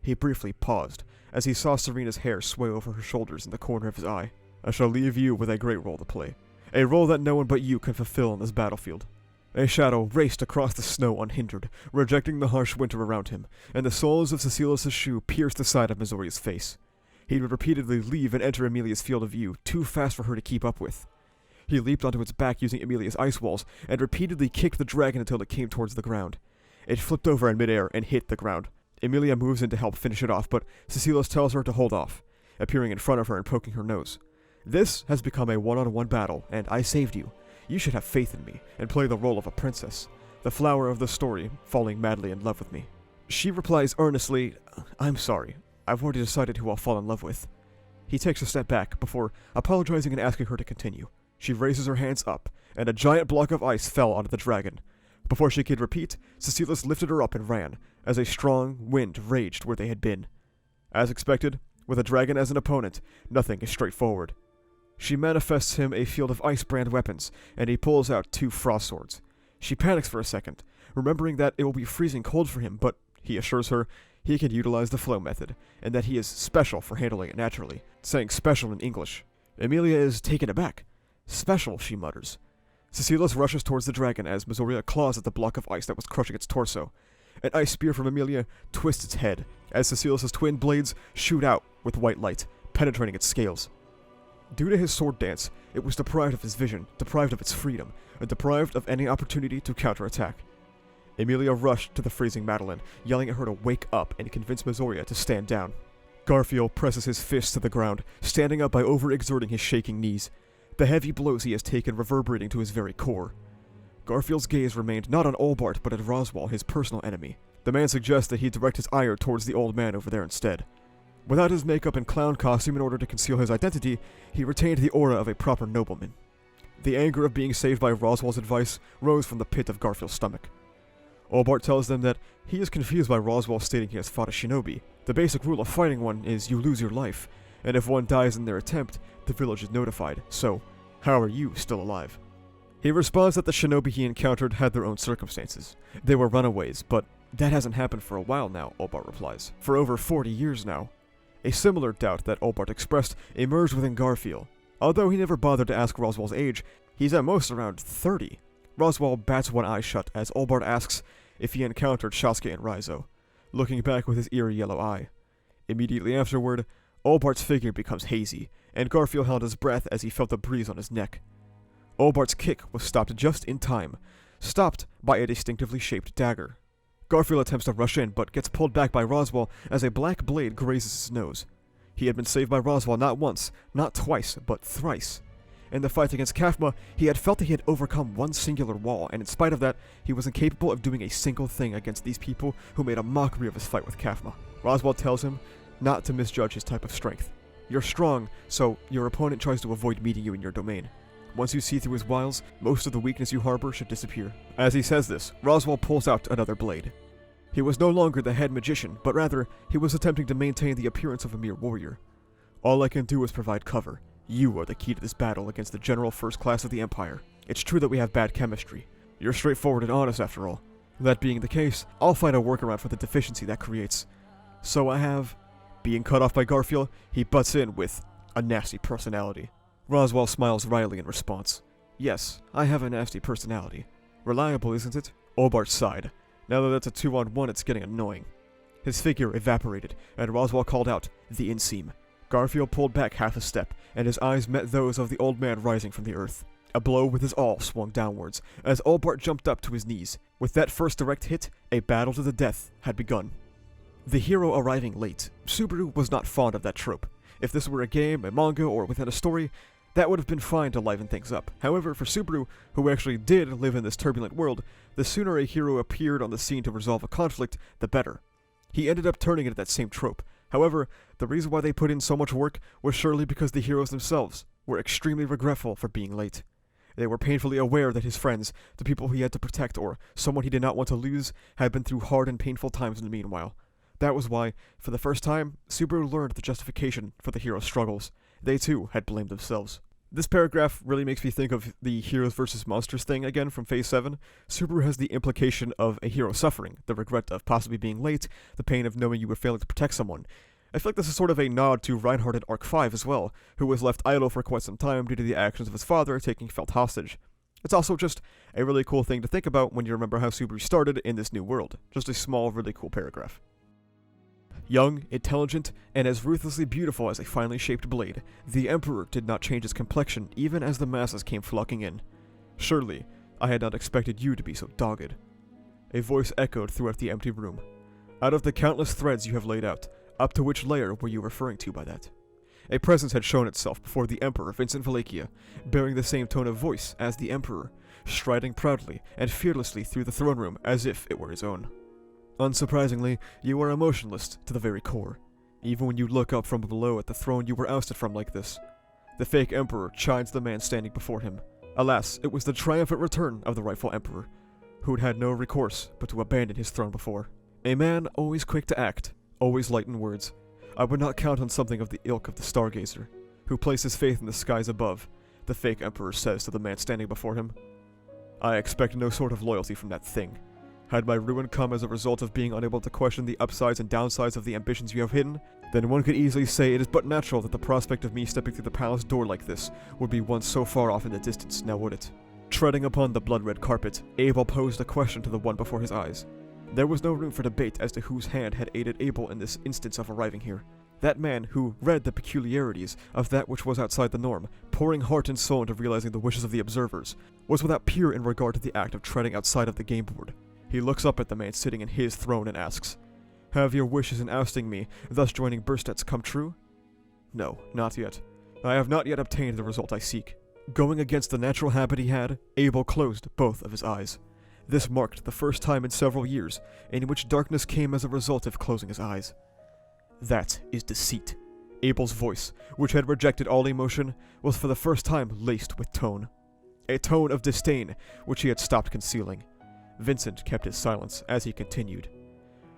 He briefly paused, as he saw Serena's hair sway over her shoulders in the corner of his eye. "I shall leave you with a great role to play. A role that no one but you can fulfill on this battlefield." A shadow raced across the snow unhindered, rejecting the harsh winter around him, and the soles of Cecilus's shoe pierced the side of Missouria's face. He would repeatedly leave and enter Amelia's field of view, too fast for her to keep up with. He leaped onto its back using Amelia's ice walls, and repeatedly kicked the dragon until it came towards the ground. It flipped over in midair and hit the ground. Amelia moves in to help finish it off, but Cecilus tells her to hold off, appearing in front of her and poking her nose. "This has become a one-on-one battle, and I saved you. You should have faith in me, and play the role of a princess, the flower of the story, falling madly in love with me." She replies earnestly, "I'm sorry. I've already decided who I'll fall in love with." He takes a step back, before apologizing and asking her to continue. She raises her hands up, and a giant block of ice fell onto the dragon. Before she could repeat, Cecilus lifted her up and ran, as a strong wind raged where they had been. As expected, with a dragon as an opponent, nothing is straightforward. She manifests him a field of ice-brand weapons, and he pulls out 2 frost swords. She panics for a second, remembering that it will be freezing cold for him, but he assures her he can utilize the flow method, and that he is special for handling it naturally, saying special in English. Amelia is taken aback. "Special," she mutters. Cecilus rushes towards the dragon as Missouri claws at the block of ice that was crushing its torso. An ice spear from Amelia twists its head, as Cecilus's twin blades shoot out with white light, penetrating its scales. Due to his sword dance, it was deprived of his vision, deprived of its freedom, and deprived of any opportunity to counterattack. Amelia rushed to the freezing Meline, yelling at her to wake up and convince Missouri to stand down. Garfield presses his fists to the ground, standing up by overexerting his shaking knees, the heavy blows he has taken reverberating to his very core. Garfield's gaze remained not on Olbart but at Roswell, his personal enemy. The man suggests that he direct his ire towards the old man over there instead. Without his makeup and clown costume in order to conceal his identity, he retained the aura of a proper nobleman. The anger of being saved by Roswell's advice rose from the pit of Garfield's stomach. Olbart tells them that he is confused by Roswell stating he has fought a shinobi. The basic rule of fighting one is you lose your life, and if one dies in their attempt, the village is notified, so how are you still alive? He responds that the shinobi he encountered had their own circumstances. They were runaways, but that hasn't happened for a while now, Olbart replies. For over 40 years now. A similar doubt that Olbart expressed emerged within Garfield. Although he never bothered to ask Roswell's age, he's at most around 30. Roswell bats one eye shut as Olbart asks if he encountered Shasuke and Raizo, looking back with his eerie yellow eye. Immediately afterward, Olbart's figure becomes hazy, and Garfield held his breath as he felt the breeze on his neck. Olbart's kick was stopped just in time, stopped by a distinctively shaped dagger. Garfield attempts to rush in, but gets pulled back by Roswell as a black blade grazes his nose. He had been saved by Roswell not once, not twice, but thrice. In the fight against Kafma, he had felt that he had overcome one singular wall, and in spite of that, he was incapable of doing a single thing against these people who made a mockery of his fight with Kafma. Roswell tells him not to misjudge his type of strength. You're strong, so your opponent tries to avoid meeting you in your domain. Once you see through his wiles, most of the weakness you harbor should disappear. As he says this, Roswell pulls out another blade. He was no longer the head magician, but rather, he was attempting to maintain the appearance of a mere warrior. All I can do is provide cover. You are the key to this battle against the general first class of the Empire. It's true that we have bad chemistry. You're straightforward and honest after all. That being the case, I'll find a workaround for the deficiency that creates. So I have... Being cut off by Garfield, he butts in with a nasty personality. Roswell smiles wryly in response. Yes, I have a nasty personality. Reliable, isn't it? Olbart sighed. Now that that's a 2-on-1, it's getting annoying. His figure evaporated, and Roswell called out, the inseam. Garfield pulled back half a step, and his eyes met those of the old man rising from the earth. A blow with his awl swung downwards, as Olbart jumped up to his knees. With that first direct hit, a battle to the death had begun. The hero arriving late. Subaru was not fond of that trope. If this were a game, a manga, or within a story, that would have been fine to liven things up. However, for Subaru, who actually did live in this turbulent world, the sooner a hero appeared on the scene to resolve a conflict, the better. He ended up turning into that same trope. However, the reason why they put in so much work was surely because the heroes themselves were extremely regretful for being late. They were painfully aware that his friends, the people he had to protect or someone he did not want to lose, had been through hard and painful times in the meanwhile. That was why, for the first time, Subaru learned the justification for the hero's struggles. They too had blamed themselves. This paragraph really makes me think of the heroes versus monsters thing again from Phase 7. Subaru has the implication of a hero suffering, the regret of possibly being late, the pain of knowing you were failing to protect someone. I feel like this is sort of a nod to Reinhardt in Arc 5 as well, who was left idle for quite some time due to the actions of his father taking Felt hostage. It's also just a really cool thing to think about when you remember how Subaru started in this new world. Just a small, really cool paragraph. Young, intelligent, and as ruthlessly beautiful as a finely shaped blade, the Emperor did not change his complexion even as the masses came flocking in. Surely, I had not expected you to be so dogged. A voice echoed throughout the empty room. Out of the countless threads you have laid out, up to which layer were you referring to by that? A presence had shown itself before the Emperor Vincent Arakiya, bearing the same tone of voice as the Emperor, striding proudly and fearlessly through the throne room as if it were his own. Unsurprisingly, you are emotionless to the very core, even when you look up from below at the throne you were ousted from like this. The fake Emperor chides the man standing before him. Alas, it was the triumphant return of the rightful Emperor, who had had no recourse but to abandon his throne before. A man always quick to act, always light in words. I would not count on something of the ilk of the Stargazer, who places faith in the skies above, the fake Emperor says to the man standing before him. I expect no sort of loyalty from that thing. Had my ruin come as a result of being unable to question the upsides and downsides of the ambitions you have hidden, then one could easily say it is but natural that the prospect of me stepping through the palace door like this would be one so far off in the distance, now would it? Treading upon the blood-red carpet, Abel posed a question to the one before his eyes. There was no room for debate as to whose hand had aided Abel in this instance of arriving here. That man who read the peculiarities of that which was outside the norm, pouring heart and soul into realizing the wishes of the observers, was without peer in regard to the act of treading outside of the game board. He looks up at the man sitting in his throne and asks, Have your wishes in ousting me, thus joining Burstets, come true? No, not yet. I have not yet obtained the result I seek. Going against the natural habit he had, Abel closed both of his eyes. This marked the first time in several years in which darkness came as a result of closing his eyes. That is deceit. Abel's voice, which had rejected all emotion, was for the first time laced with tone. A tone of disdain, which he had stopped concealing. Vincent kept his silence as he continued.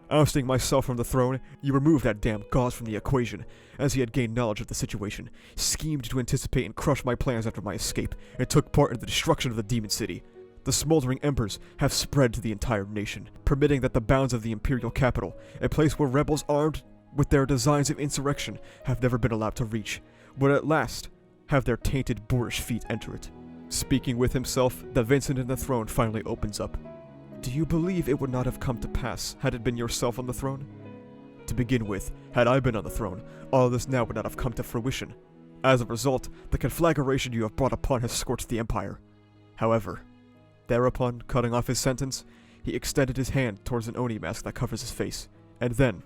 Ousting myself from the throne, you removed that damn gauze from the equation, as he had gained knowledge of the situation, schemed to anticipate and crush my plans after my escape, and took part in the destruction of the demon city. The smoldering embers have spread to the entire nation, permitting that the bounds of the Imperial Capital, a place where rebels armed with their designs of insurrection have never been allowed to reach, would at last have their tainted boorish feet enter it. Speaking with himself, the Vincent in the throne finally opens up. Do you believe it would not have come to pass had it been yourself on the throne? To begin with, had I been on the throne, all this now would not have come to fruition. As a result, the conflagration you have brought upon has scorched the Empire. However, thereupon, cutting off his sentence, he extended his hand towards an Oni mask that covers his face, and then,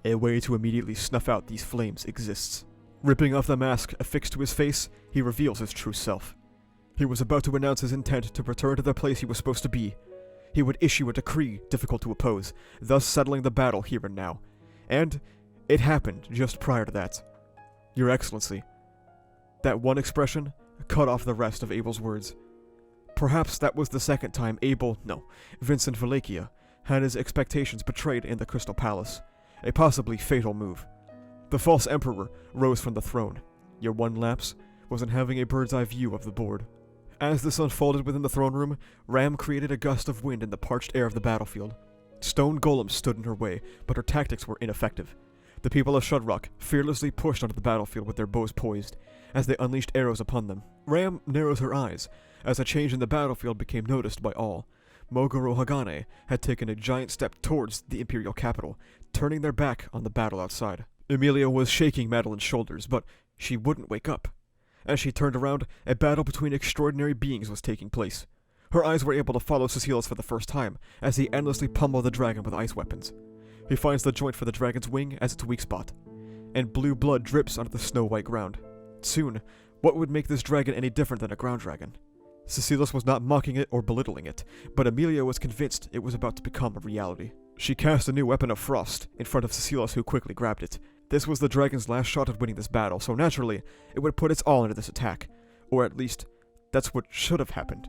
a way to immediately snuff out these flames exists. Ripping off the mask affixed to his face, he reveals his true self. He was about to announce his intent to return to the place he was supposed to be. He would issue a decree difficult to oppose, thus settling the battle here and now. And it happened just prior to that. Your Excellency. That one expression cut off the rest of Abel's words. Perhaps that was the second time Vincent Arakiya had his expectations betrayed in the Crystal Palace. A possibly fatal move. The false emperor rose from the throne. Your one lapse was in having a bird's eye view of the board. As this unfolded within the throne room, Ram created a gust of wind in the parched air of the battlefield. Stone golems stood in her way, but her tactics were ineffective. The people of Shudraq fearlessly pushed onto the battlefield with their bows poised, as they unleashed arrows upon them. Ram narrowed her eyes, as a change in the battlefield became noticed by all. Moguro Hagane had taken a giant step towards the Imperial Capital, turning their back on the battle outside. Amelia was shaking Madeline's shoulders, but she wouldn't wake up. As she turned around, a battle between extraordinary beings was taking place. Her eyes were able to follow Cilus for the first time, as he endlessly pummeled the dragon with ice weapons. He finds the joint for the dragon's wing as its weak spot, and blue blood drips onto the snow-white ground. Soon, what would make this dragon any different than a ground dragon? Cilus was not mocking it or belittling it, but Amelia was convinced it was about to become a reality. She cast a new weapon of frost in front of Cilus, who quickly grabbed it. This was the dragon's last shot at winning this battle, so naturally, it would put its all into this attack. Or at least, that's what should have happened.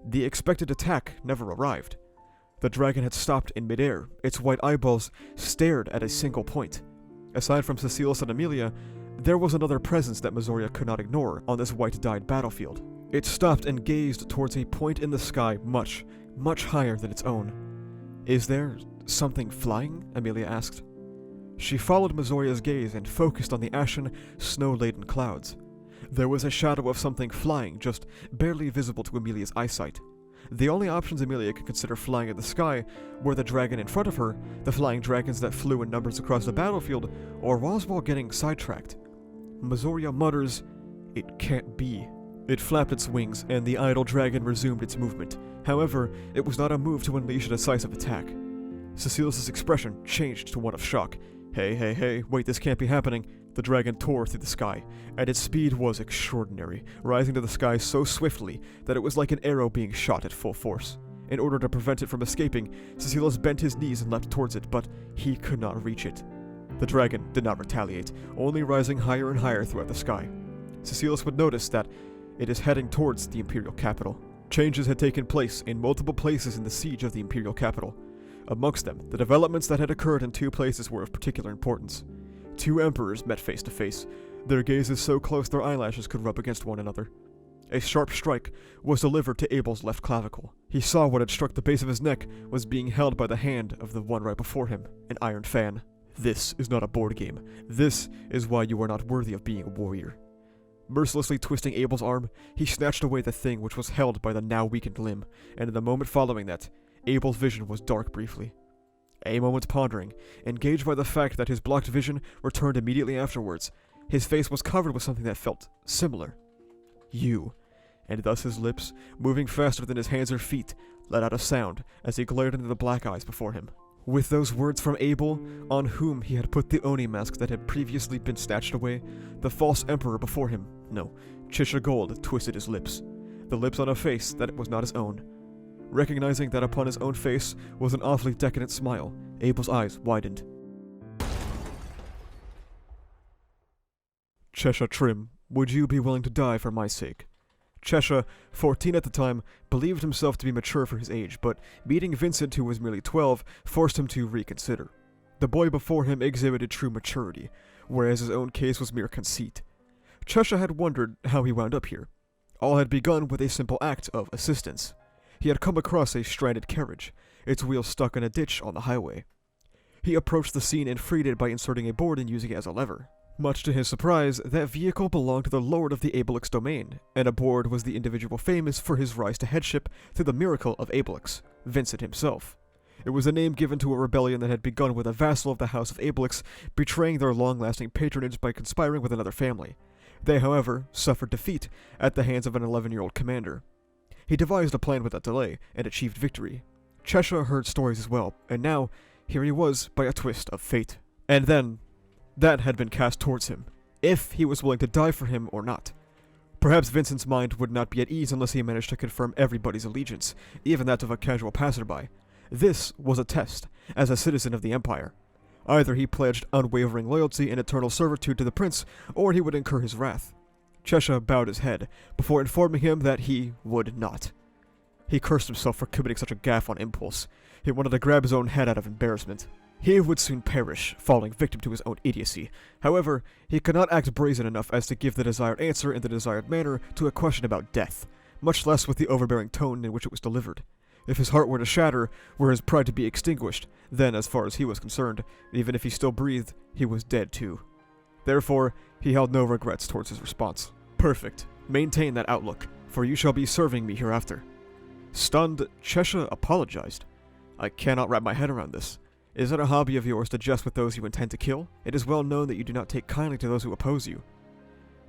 The expected attack never arrived. The dragon had stopped in midair. Its white eyeballs stared at a single point. Aside from Cilus and Amelia, there was another presence that Mozoria could not ignore on this white-dyed battlefield. It stopped and gazed towards a point in the sky much, much higher than its own. Is there something flying? Amelia asked. She followed Mozoria's gaze and focused on the ashen, snow-laden clouds. There was a shadow of something flying, just barely visible to Amelia's eyesight. The only options Amelia could consider flying in the sky were the dragon in front of her, the flying dragons that flew in numbers across the battlefield, or Roswell getting sidetracked. Mozoria mutters, "It can't be." It flapped its wings, and the idle dragon resumed its movement. However, it was not a move to unleash a decisive attack. Cecilus's expression changed to one of shock. Hey, wait, this can't be happening. The dragon tore through the sky, and its speed was extraordinary, rising to the sky so swiftly that it was like an arrow being shot at full force. In order to prevent it from escaping, Cilus bent his knees and leapt towards it, but he could not reach it. The dragon did not retaliate, only rising higher and higher throughout the sky. Cilus would notice that it is heading towards the Imperial Capital. Changes had taken place in multiple places in the siege of the Imperial Capital. Amongst them, the developments that had occurred in two places were of particular importance. Two emperors met face to face, their gazes so close their eyelashes could rub against one another. A sharp strike was delivered to Abel's left clavicle. He saw what had struck the base of his neck was being held by the hand of the one right before him, an iron fan. This is not a board game. This is why you are not worthy of being a warrior. Mercilessly twisting Abel's arm, he snatched away the thing which was held by the now weakened limb, and in the moment following that, Abel's vision was dark briefly. A moment's pondering, engaged by the fact that his blocked vision returned immediately afterwards, his face was covered with something that felt similar. You. And thus his lips, moving faster than his hands or feet, let out a sound as he glared into the black eyes before him. With those words from Abel, on whom he had put the Oni mask that had previously been snatched away, the false emperor before him, Chisha Gold, twisted his lips. The lips on a face that was not his own. Recognizing that upon his own face was an awfully decadent smile, Abel's eyes widened. Chesha Trim, would you be willing to die for my sake? Chesha, 14 at the time, believed himself to be mature for his age, but meeting Vincent, who was merely 12, forced him to reconsider. The boy before him exhibited true maturity, whereas his own case was mere conceit. Chesha had wondered how he wound up here. All had begun with a simple act of assistance. He had come across a stranded carriage, its wheels stuck in a ditch on the highway. He approached the scene and freed it by inserting a board and using it as a lever. Much to his surprise, that vehicle belonged to the lord of the Abelix domain, and aboard was the individual famous for his rise to headship through the miracle of Abelix, Vincent himself. It was a name given to a rebellion that had begun with a vassal of the House of Abelix betraying their long-lasting patronage by conspiring with another family. They, however, suffered defeat at the hands of an 11-year-old commander. He devised a plan without delay and achieved victory. Chesha heard stories as well, and now, here he was by a twist of fate. And then, that had been cast towards him, if he was willing to die for him or not. Perhaps Vincent's mind would not be at ease unless he managed to confirm everybody's allegiance, even that of a casual passerby. This was a test, as a citizen of the Empire. Either he pledged unwavering loyalty and eternal servitude to the prince, or he would incur his wrath. Chesha bowed his head, before informing him that he would not. He cursed himself for committing such a gaffe on impulse. He wanted to grab his own head out of embarrassment. He would soon perish, falling victim to his own idiocy. However, he could not act brazen enough as to give the desired answer in the desired manner to a question about death, much less with the overbearing tone in which it was delivered. If his heart were to shatter, were his pride to be extinguished, then, as far as he was concerned, even if he still breathed, he was dead too. Therefore, he held no regrets towards his response. Perfect. Maintain that outlook, for you shall be serving me hereafter. Stunned, Chesha apologized. I cannot wrap my head around this. Is it a hobby of yours to jest with those you intend to kill? It is well known that you do not take kindly to those who oppose you.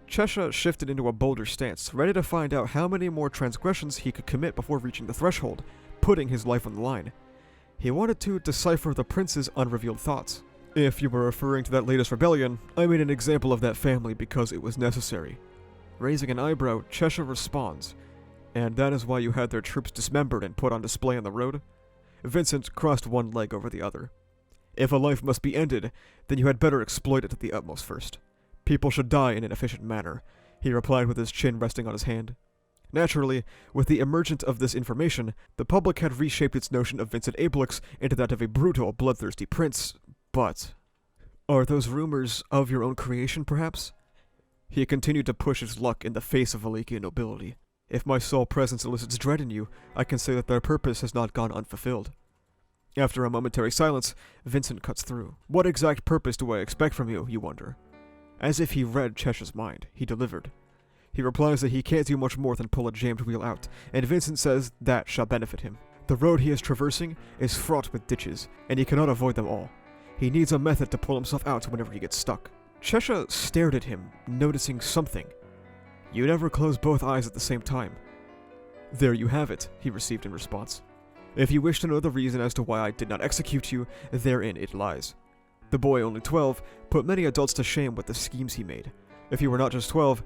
Chesha shifted into a bolder stance, ready to find out how many more transgressions he could commit before reaching the threshold, putting his life on the line. He wanted to decipher the prince's unrevealed thoughts. If you were referring to that latest rebellion, I made an example of that family because it was necessary. Raising an eyebrow, Chesha responds, and that is why you had their troops dismembered and put on display on the road? Vincent crossed one leg over the other. If a life must be ended, then you had better exploit it to the utmost first. People should die in an efficient manner, he replied with his chin resting on his hand. Naturally, with the emergence of this information, the public had reshaped its notion of Vincent Abelix into that of a brutal, bloodthirsty prince, but... Are those rumors of your own creation, perhaps? He continued to push his luck in the face of Arakiya nobility. If my sole presence elicits dread in you, I can say that their purpose has not gone unfulfilled. After a momentary silence, Vincent cuts through. What exact purpose do I expect from you, you wonder? As if he read Chesha's mind, he delivered. He replies that he can't do much more than pull a jammed wheel out, and Vincent says that shall benefit him. The road he is traversing is fraught with ditches, and he cannot avoid them all. He needs a method to pull himself out whenever he gets stuck. Chesha stared at him, noticing something. You never close both eyes at the same time. There you have it, he received in response. If you wish to know the reason as to why I did not execute you, therein it lies. The boy, only 12, put many adults to shame with the schemes he made. If he were not just 12,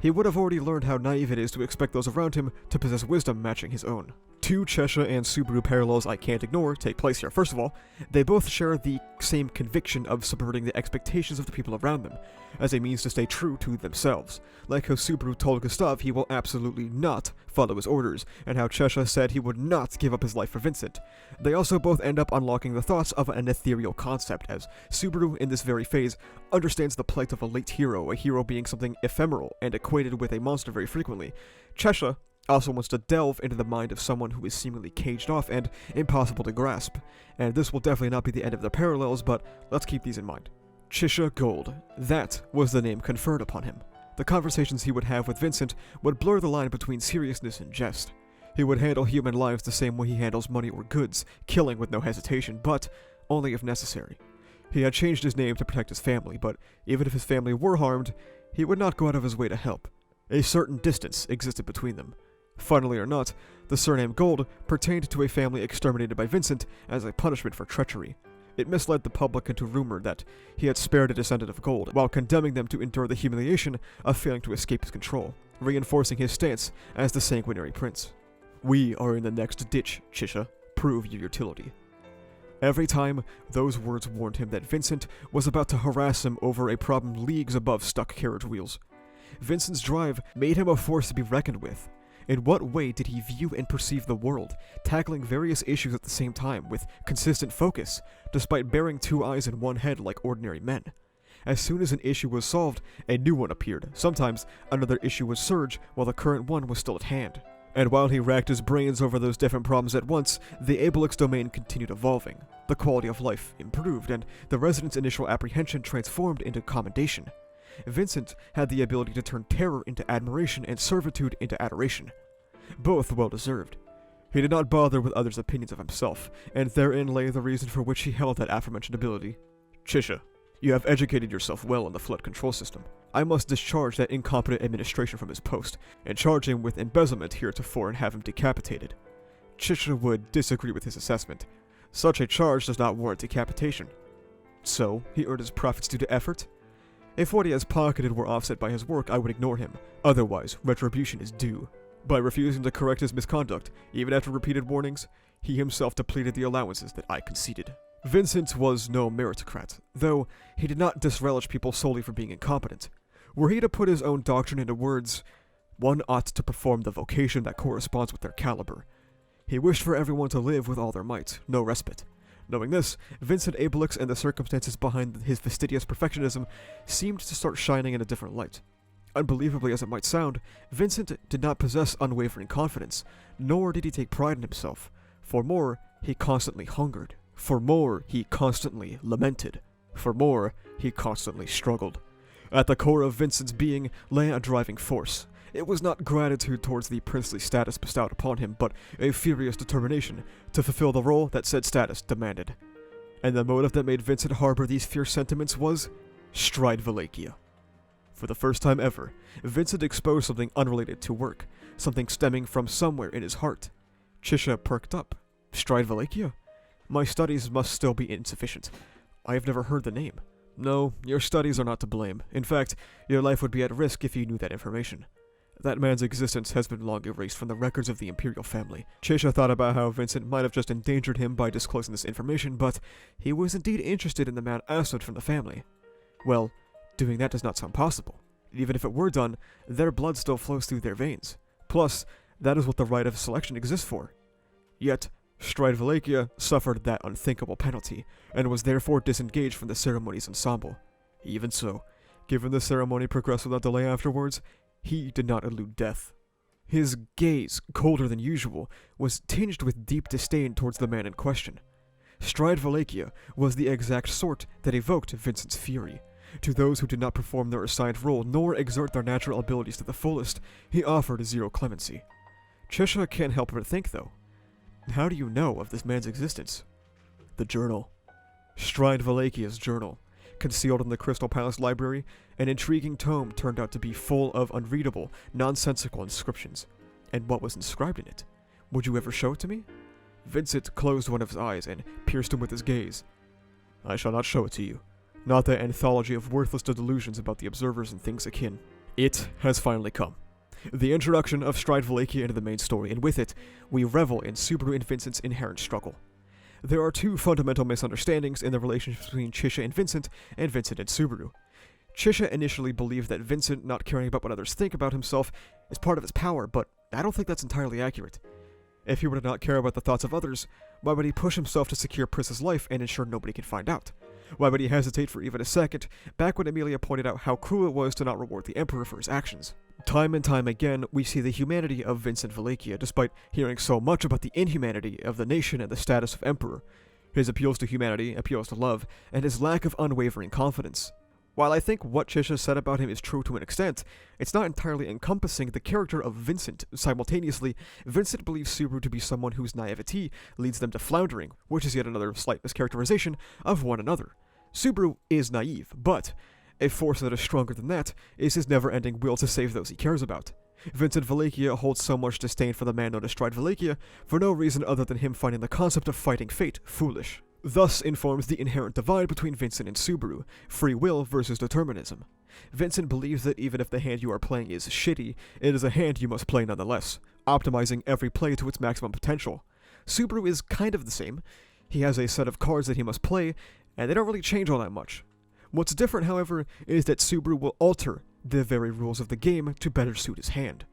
he would have already learned how naive it is to expect those around him to possess wisdom matching his own. Two Chesha and Subaru parallels I can't ignore take place here. First of all, they both share the same conviction of subverting the expectations of the people around them, as a means to stay true to themselves. Like how Subaru told Gustav he will absolutely not follow his orders, and how Chesha said he would not give up his life for Vincent. They also both end up unlocking the thoughts of an ethereal concept, as Subaru in this very phase understands the plight of a late hero, a hero being something ephemeral and equated with a monster very frequently. Chesha also wants to delve into the mind of someone who is seemingly caged off and impossible to grasp, and this will definitely not be the end of the parallels, but let's keep these in mind. Chisha Gold, that was the name conferred upon him. The conversations he would have with Vincent would blur the line between seriousness and jest. He would handle human lives the same way he handles money or goods, killing with no hesitation, but only if necessary. He had changed his name to protect his family, but even if his family were harmed, he would not go out of his way to help. A certain distance existed between them. Funnily or not, the surname Gold pertained to a family exterminated by Vincent as a punishment for treachery. It misled the public into rumor that he had spared a descendant of Gold, while condemning them to endure the humiliation of failing to escape his control, reinforcing his stance as the sanguinary prince. We are in the next ditch, Chisha. Prove your utility. Every time, those words warned him that Vincent was about to harass him over a problem leagues above stuck carriage wheels. Vincent's drive made him a force to be reckoned with. In what way did he view and perceive the world, tackling various issues at the same time with consistent focus, despite bearing two eyes and one head like ordinary men? As soon as an issue was solved, a new one appeared. Sometimes another issue would surge while the current one was still at hand. And while he racked his brains over those different problems at once, the Abelix domain continued evolving. The quality of life improved, and the residents' initial apprehension transformed into commendation. Vincent had the ability to turn terror into admiration and servitude into adoration. Both well-deserved. He did not bother with others' opinions of himself, and therein lay the reason for which he held that aforementioned ability. Chisha, you have educated yourself well on the flood control system. I must discharge that incompetent administration from his post, and charge him with embezzlement heretofore and have him decapitated. Chisha would disagree with his assessment. Such a charge does not warrant decapitation. So, he earned his profits due to effort? If what he has pocketed were offset by his work, I would ignore him. Otherwise, retribution is due. By refusing to correct his misconduct, even after repeated warnings, he himself depleted the allowances that I conceded. Vincent was no meritocrat, though he did not disrelish people solely for being incompetent. Were he to put his own doctrine into words, one ought to perform the vocation that corresponds with their caliber. He wished for everyone to live with all their might, no respite. Knowing this, Vincent Abelix and the circumstances behind his fastidious perfectionism seemed to start shining in a different light. Unbelievably as it might sound, Vincent did not possess unwavering confidence, nor did he take pride in himself. For more, he constantly hungered. For more, he constantly lamented. For more, he constantly struggled. At the core of Vincent's being lay a driving force. It was not gratitude towards the princely status bestowed upon him, but a furious determination to fulfill the role that said status demanded. And the motive that made Vincent harbor these fierce sentiments was Arakiya. For the first time ever, Vincent exposed something unrelated to work, something stemming from somewhere in his heart. Chisha perked up. Arakiya? My studies must still be insufficient. I have never heard the name. No, your studies are not to blame. In fact, your life would be at risk if you knew that information. That man's existence has been long erased from the records of the Imperial family. Chesha thought about how Vincent might have just endangered him by disclosing this information, but he was indeed interested in the man ousted from the family. Well, doing that does not sound possible. Even if it were done, their blood still flows through their veins. Plus, that is what the right of selection exists for. Yet, Arakiya suffered that unthinkable penalty, and was therefore disengaged from the ceremony's ensemble. Even so, given the ceremony progressed without delay afterwards, he did not elude death. His gaze, colder than usual, was tinged with deep disdain towards the man in question. Arakiya was the exact sort that evoked Vincent's fury. To those who did not perform their assigned role nor exert their natural abilities to the fullest, he offered zero clemency. Chesha can't help but think, though. How do you know of this man's existence? The journal. Arakiya's journal. Concealed in the Crystal Palace library, an intriguing tome turned out to be full of unreadable, nonsensical inscriptions. And what was inscribed in it? Would you ever show it to me? Vincent closed one of his eyes and pierced him with his gaze. I shall not show it to you. Not that anthology of worthless delusions about the observers and things akin. It has finally come. The introduction of Arakiya into the main story, and with it, we revel in Subaru and Vincent's inherent struggle. There are two fundamental misunderstandings in the relationship between Chisha and Vincent and Subaru. Chisha initially believed that Vincent not caring about what others think about himself is part of his power, but I don't think that's entirely accurate. If he were to not care about the thoughts of others, why would he push himself to secure Pris's life and ensure nobody can find out? Why would he hesitate for even a second, back when Amelia pointed out how cruel it was to not reward the Emperor for his actions? Time and time again, we see the humanity of Vincent Arakiya, despite hearing so much about the inhumanity of the nation and the status of Emperor. His appeals to humanity, appeals to love, and his lack of unwavering confidence. While I think what Chisha said about him is true to an extent, it's not entirely encompassing the character of Vincent. Simultaneously, Vincent believes Subaru to be someone whose naivety leads them to floundering, which is yet another slight mischaracterization of one another. Subaru is naive, but a force that is stronger than that is his never-ending will to save those he cares about. Vincent Arakiya holds so much disdain for the man known as Arakiya for no reason other than him finding the concept of fighting fate foolish. Thus informs the inherent divide between Vincent and Subaru, free will versus determinism. Vincent believes that even if the hand you are playing is shitty, it is a hand you must play nonetheless, optimizing every play to its maximum potential. Subaru is kind of the same. He has a set of cards that he must play, and they don't really change all that much. What's different, however, is that Subaru will alter the very rules of the game to better suit his hand.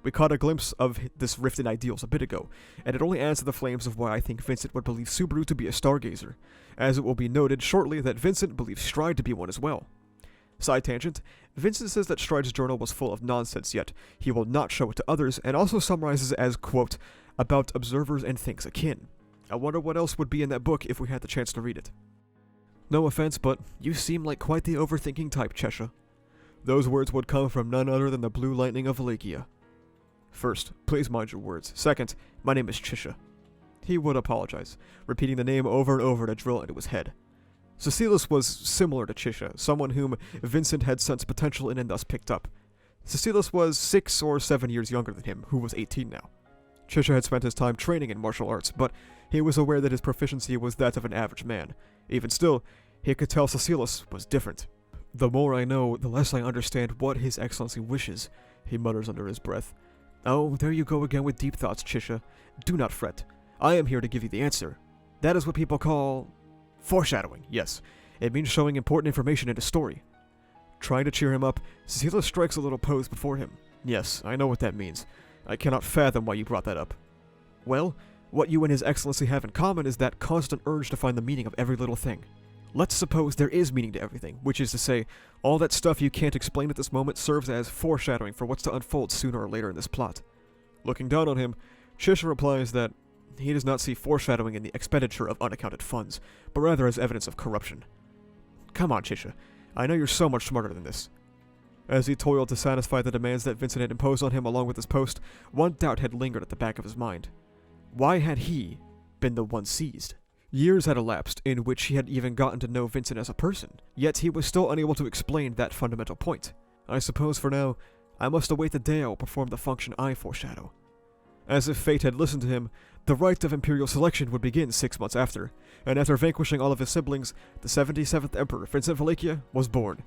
We caught a glimpse of this rift in ideals a bit ago, and it only adds to the flames of why I think Vincent would believe Subaru to be a stargazer, as it will be noted shortly that Vincent believes Stride to be one as well. Side tangent, Vincent says that Stride's journal was full of nonsense, yet he will not show it to others, and also summarizes as, quote, about observers and things akin. I wonder what else would be in that book if we had the chance to read it. No offense, but you seem like quite the overthinking type, Chesha. Those words would come from none other than the blue lightning of Arakiya. First, please mind your words. Second, my name is Chisha. He would apologize, repeating the name over and over to drill into his head. Cilus was similar to Chisha, someone whom Vincent had sensed potential in and thus picked up. Cilus was 6 or 7 years younger than him, who was 18 now. Chisha had spent his time training in martial arts, but he was aware that his proficiency was that of an average man. Even still, he could tell Cilus was different. The more I know, the less I understand what His Excellency wishes, he mutters under his breath. Oh, there you go again with deep thoughts, Chisha. Do not fret. I am here to give you the answer. That is what people call foreshadowing, yes. It means showing important information in a story. Trying to cheer him up, Cilus strikes a little pose before him. Yes, I know what that means. I cannot fathom why you brought that up. Well, what you and His Excellency have in common is that constant urge to find the meaning of every little thing. Let's suppose there is meaning to everything, which is to say, all that stuff you can't explain at this moment serves as foreshadowing for what's to unfold sooner or later in this plot. Looking down on him, Chisha replies that he does not see foreshadowing in the expenditure of unaccounted funds, but rather as evidence of corruption. Come on, Chisha. I know you're so much smarter than this. As he toiled to satisfy the demands that Vincent had imposed on him along with his post, one doubt had lingered at the back of his mind. Why had he been the one seized? Years had elapsed in which he had even gotten to know Vincent as a person, yet he was still unable to explain that fundamental point. I suppose for now, I must await the day I will perform the function I foreshadow. As if fate had listened to him, the rite of Imperial selection would begin 6 months after, and after vanquishing all of his siblings, the 77th Emperor, Vincent Arakiya, was born.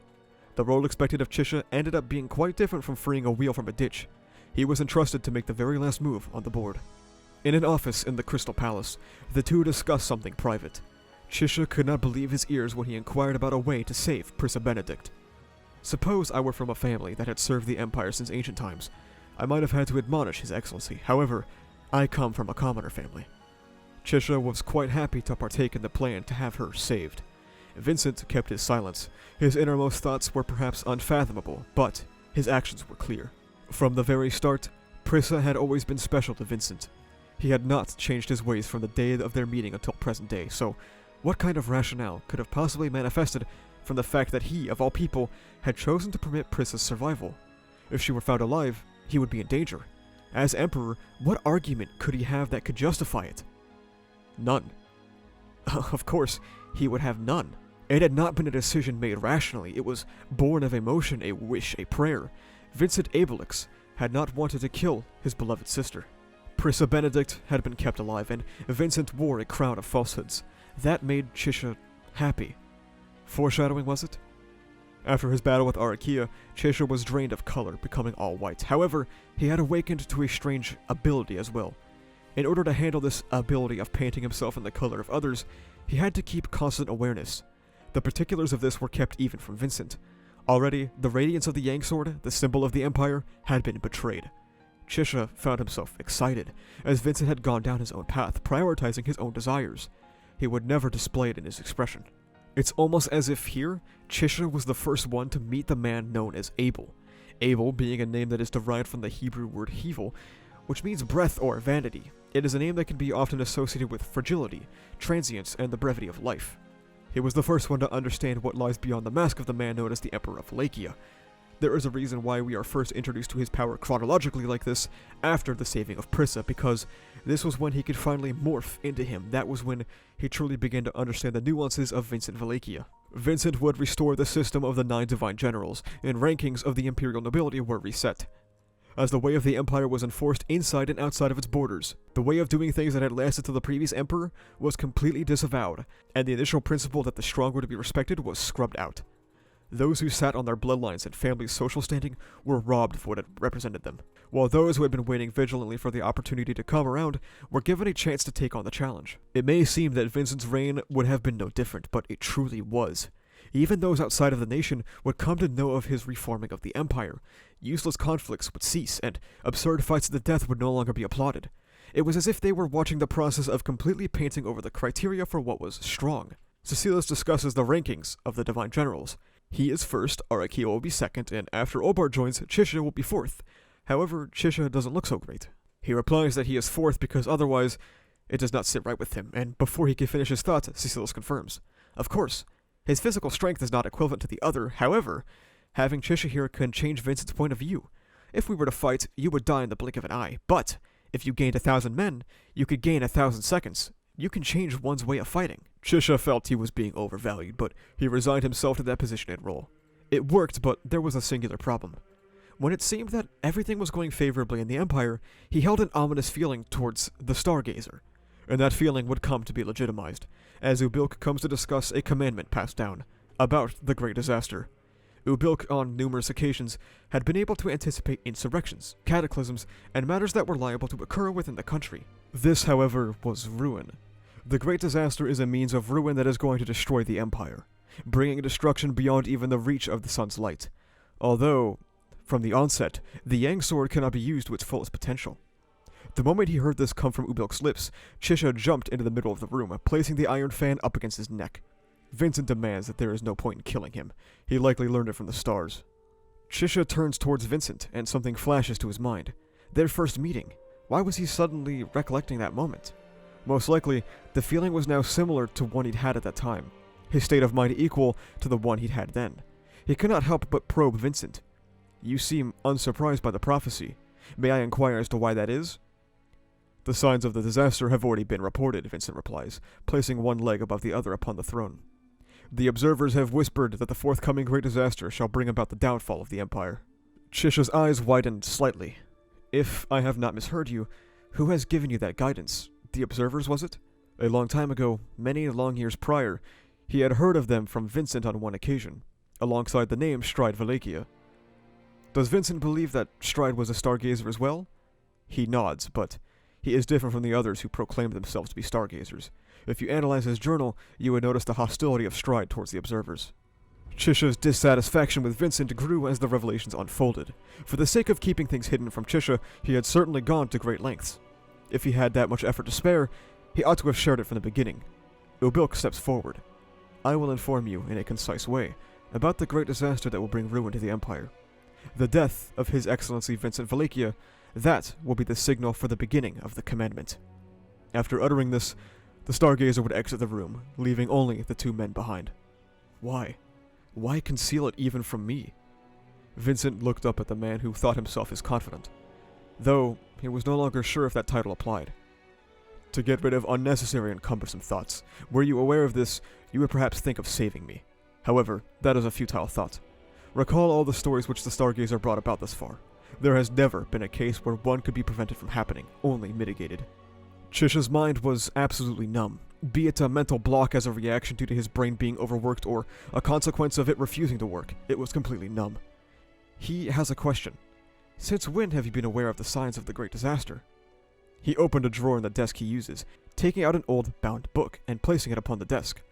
The role expected of Chisha ended up being quite different from freeing a wheel from a ditch. He was entrusted to make the very last move on the board. In an office in the Crystal Palace, the two discussed something private. Chisha could not believe his ears when he inquired about a way to save Priscilla Benedict. Suppose I were from a family that had served the Empire since ancient times. I might have had to admonish His Excellency. However, I come from a commoner family. Chisha was quite happy to partake in the plan to have her saved. Vincent kept his silence. His innermost thoughts were perhaps unfathomable, but his actions were clear. From the very start, Priscilla had always been special to Vincent. He had not changed his ways from the day of their meeting until present day, so what kind of rationale could have possibly manifested from the fact that he, of all people, had chosen to permit Prissilla's survival? If she were found alive, he would be in danger. As Emperor, what argument could he have that could justify it? None. Of course, he would have none. It had not been a decision made rationally. It was born of emotion, a wish, a prayer. Vincent Abelix had not wanted to kill his beloved sister. Priscilla Benedict had been kept alive, and Vincent wore a crown of falsehoods. That made Chisha happy. Foreshadowing, was it? After his battle with Arakiya, Chesha was drained of color, becoming all white. However, he had awakened to a strange ability as well. In order to handle this ability of painting himself in the color of others, he had to keep constant awareness. The particulars of this were kept even from Vincent. Already, the radiance of the Yang Sword, the symbol of the Empire, had been betrayed. Chisha found himself excited, as Vincent had gone down his own path, prioritizing his own desires. He would never display it in his expression. It's almost as if here, Chisha was the first one to meet the man known as Abel. Abel being a name that is derived from the Hebrew word hevel, which means breath or vanity. It is a name that can be often associated with fragility, transience, and the brevity of life. He was the first one to understand what lies beyond the mask of the man known as the Emperor of Arakiya. There is a reason why we are first introduced to his power chronologically like this, after the saving of Priscilla, because this was when he could finally morph into him. That was when he truly began to understand the nuances of Vincent Arakiya. Vincent would restore the system of the 9 divine generals, and rankings of the imperial nobility were reset. As the way of the Empire was enforced inside and outside of its borders, the way of doing things that had lasted to the previous emperor was completely disavowed, and the initial principle that the strong were to be respected was scrubbed out. Those who sat on their bloodlines and family's social standing were robbed of what had represented them, while those who had been waiting vigilantly for the opportunity to come around were given a chance to take on the challenge. It may seem that Vincent's reign would have been no different, but it truly was. Even those outside of the nation would come to know of his reforming of the empire. Useless conflicts would cease, and absurd fights to the death would no longer be applauded. It was as if they were watching the process of completely painting over the criteria for what was strong. Cilus discusses the rankings of the Divine Generals. He is first, Arakiya will be second, and after Obar joins, Chisha will be fourth. However, Chisha doesn't look so great. He replies that he is fourth because otherwise it does not sit right with him, and before he can finish his thought, Cilus confirms. Of course, his physical strength is not equivalent to the other. However, having Chisha here can change Vincent's point of view. If we were to fight, you would die in the blink of an eye, but if you gained 1,000 men, you could gain 1,000 seconds. You can change one's way of fighting. Chisha felt he was being overvalued, but he resigned himself to that position and role. It worked, but there was a singular problem. When it seemed that everything was going favorably in the Empire, he held an ominous feeling towards the Stargazer, and that feeling would come to be legitimized, as Ubil comes to discuss a commandment passed down, about the Great Disaster. Ubil, on numerous occasions, had been able to anticipate insurrections, cataclysms, and matters that were liable to occur within the country. This, however, was ruin. The Great Disaster is a means of ruin that is going to destroy the Empire, bringing destruction beyond even the reach of the sun's light. Although, from the onset, the Yang Sword cannot be used to its fullest potential. The moment he heard this come from Ubil's lips, Chisha jumped into the middle of the room, placing the iron fan up against his neck. Vincent demands that there is no point in killing him. He likely learned it from the stars. Chisha turns towards Vincent, and something flashes to his mind. Their first meeting. Why was he suddenly recollecting that moment? Most likely, the feeling was now similar to one he'd had at that time, his state of mind equal to the one he'd had then. He could not help but probe Vincent. You seem unsurprised by the prophecy. May I inquire as to why that is? The signs of the disaster have already been reported, Vincent replies, placing one leg above the other upon the throne. The observers have whispered that the forthcoming great disaster shall bring about the downfall of the Empire. Chisha's eyes widened slightly. If I have not misheard you, who has given you that guidance? The observers, was it? A long time ago, many long years prior, he had heard of them from Vincent on one occasion, alongside the name Stride Valakia. Does Vincent believe that Stride was a stargazer as well? He nods, but he is different from the others who proclaimed themselves to be stargazers. If you analyze his journal, you would notice the hostility of Stride towards the observers. Chisha's dissatisfaction with Vincent grew as the revelations unfolded. For the sake of keeping things hidden from Chisha, he had certainly gone to great lengths. If he had that much effort to spare, he ought to have shared it from the beginning. Ubil steps forward. I will inform you, in a concise way, about the great disaster that will bring ruin to the Empire. The death of His Excellency Vincent Valakia, that will be the signal for the beginning of the Commandment. After uttering this, the Stargazer would exit the room, leaving only the two men behind. Why? Why conceal it even from me? Vincent looked up at the man who thought himself his confidant, though he was no longer sure if that title applied. To get rid of unnecessary and cumbersome thoughts. Were you aware of this, you would perhaps think of saving me. However, that is a futile thought. Recall all the stories which the Stargazer brought about thus far. There has never been a case where one could be prevented from happening, only mitigated. Chisha's mind was absolutely numb, be it a mental block as a reaction due to his brain being overworked or a consequence of it refusing to work. It was completely numb. He has a question. Since when have you been aware of the signs of the Great Disaster? He opened a drawer in the desk he uses, taking out an old, bound book and placing it upon the desk.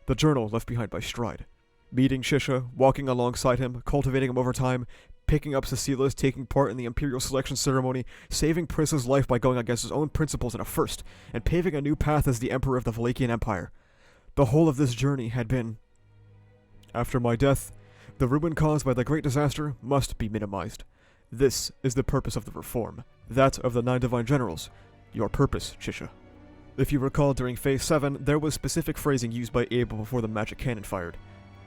The journal left behind by Stride. Meeting Chisha, walking alongside him, cultivating him over time, picking up Cecilia's, taking part in the Imperial selection ceremony, saving Priscilla's life by going against his own principles in a first, and paving a new path as the Emperor of the Valakian Empire. The whole of this journey had been... After my death, the ruin caused by the Great Disaster must be minimized. This is the purpose of the reform, that of the 9 Divine Generals. Your purpose, Chisha. If you recall, during Phase 7, there was specific phrasing used by Abel before the magic cannon fired.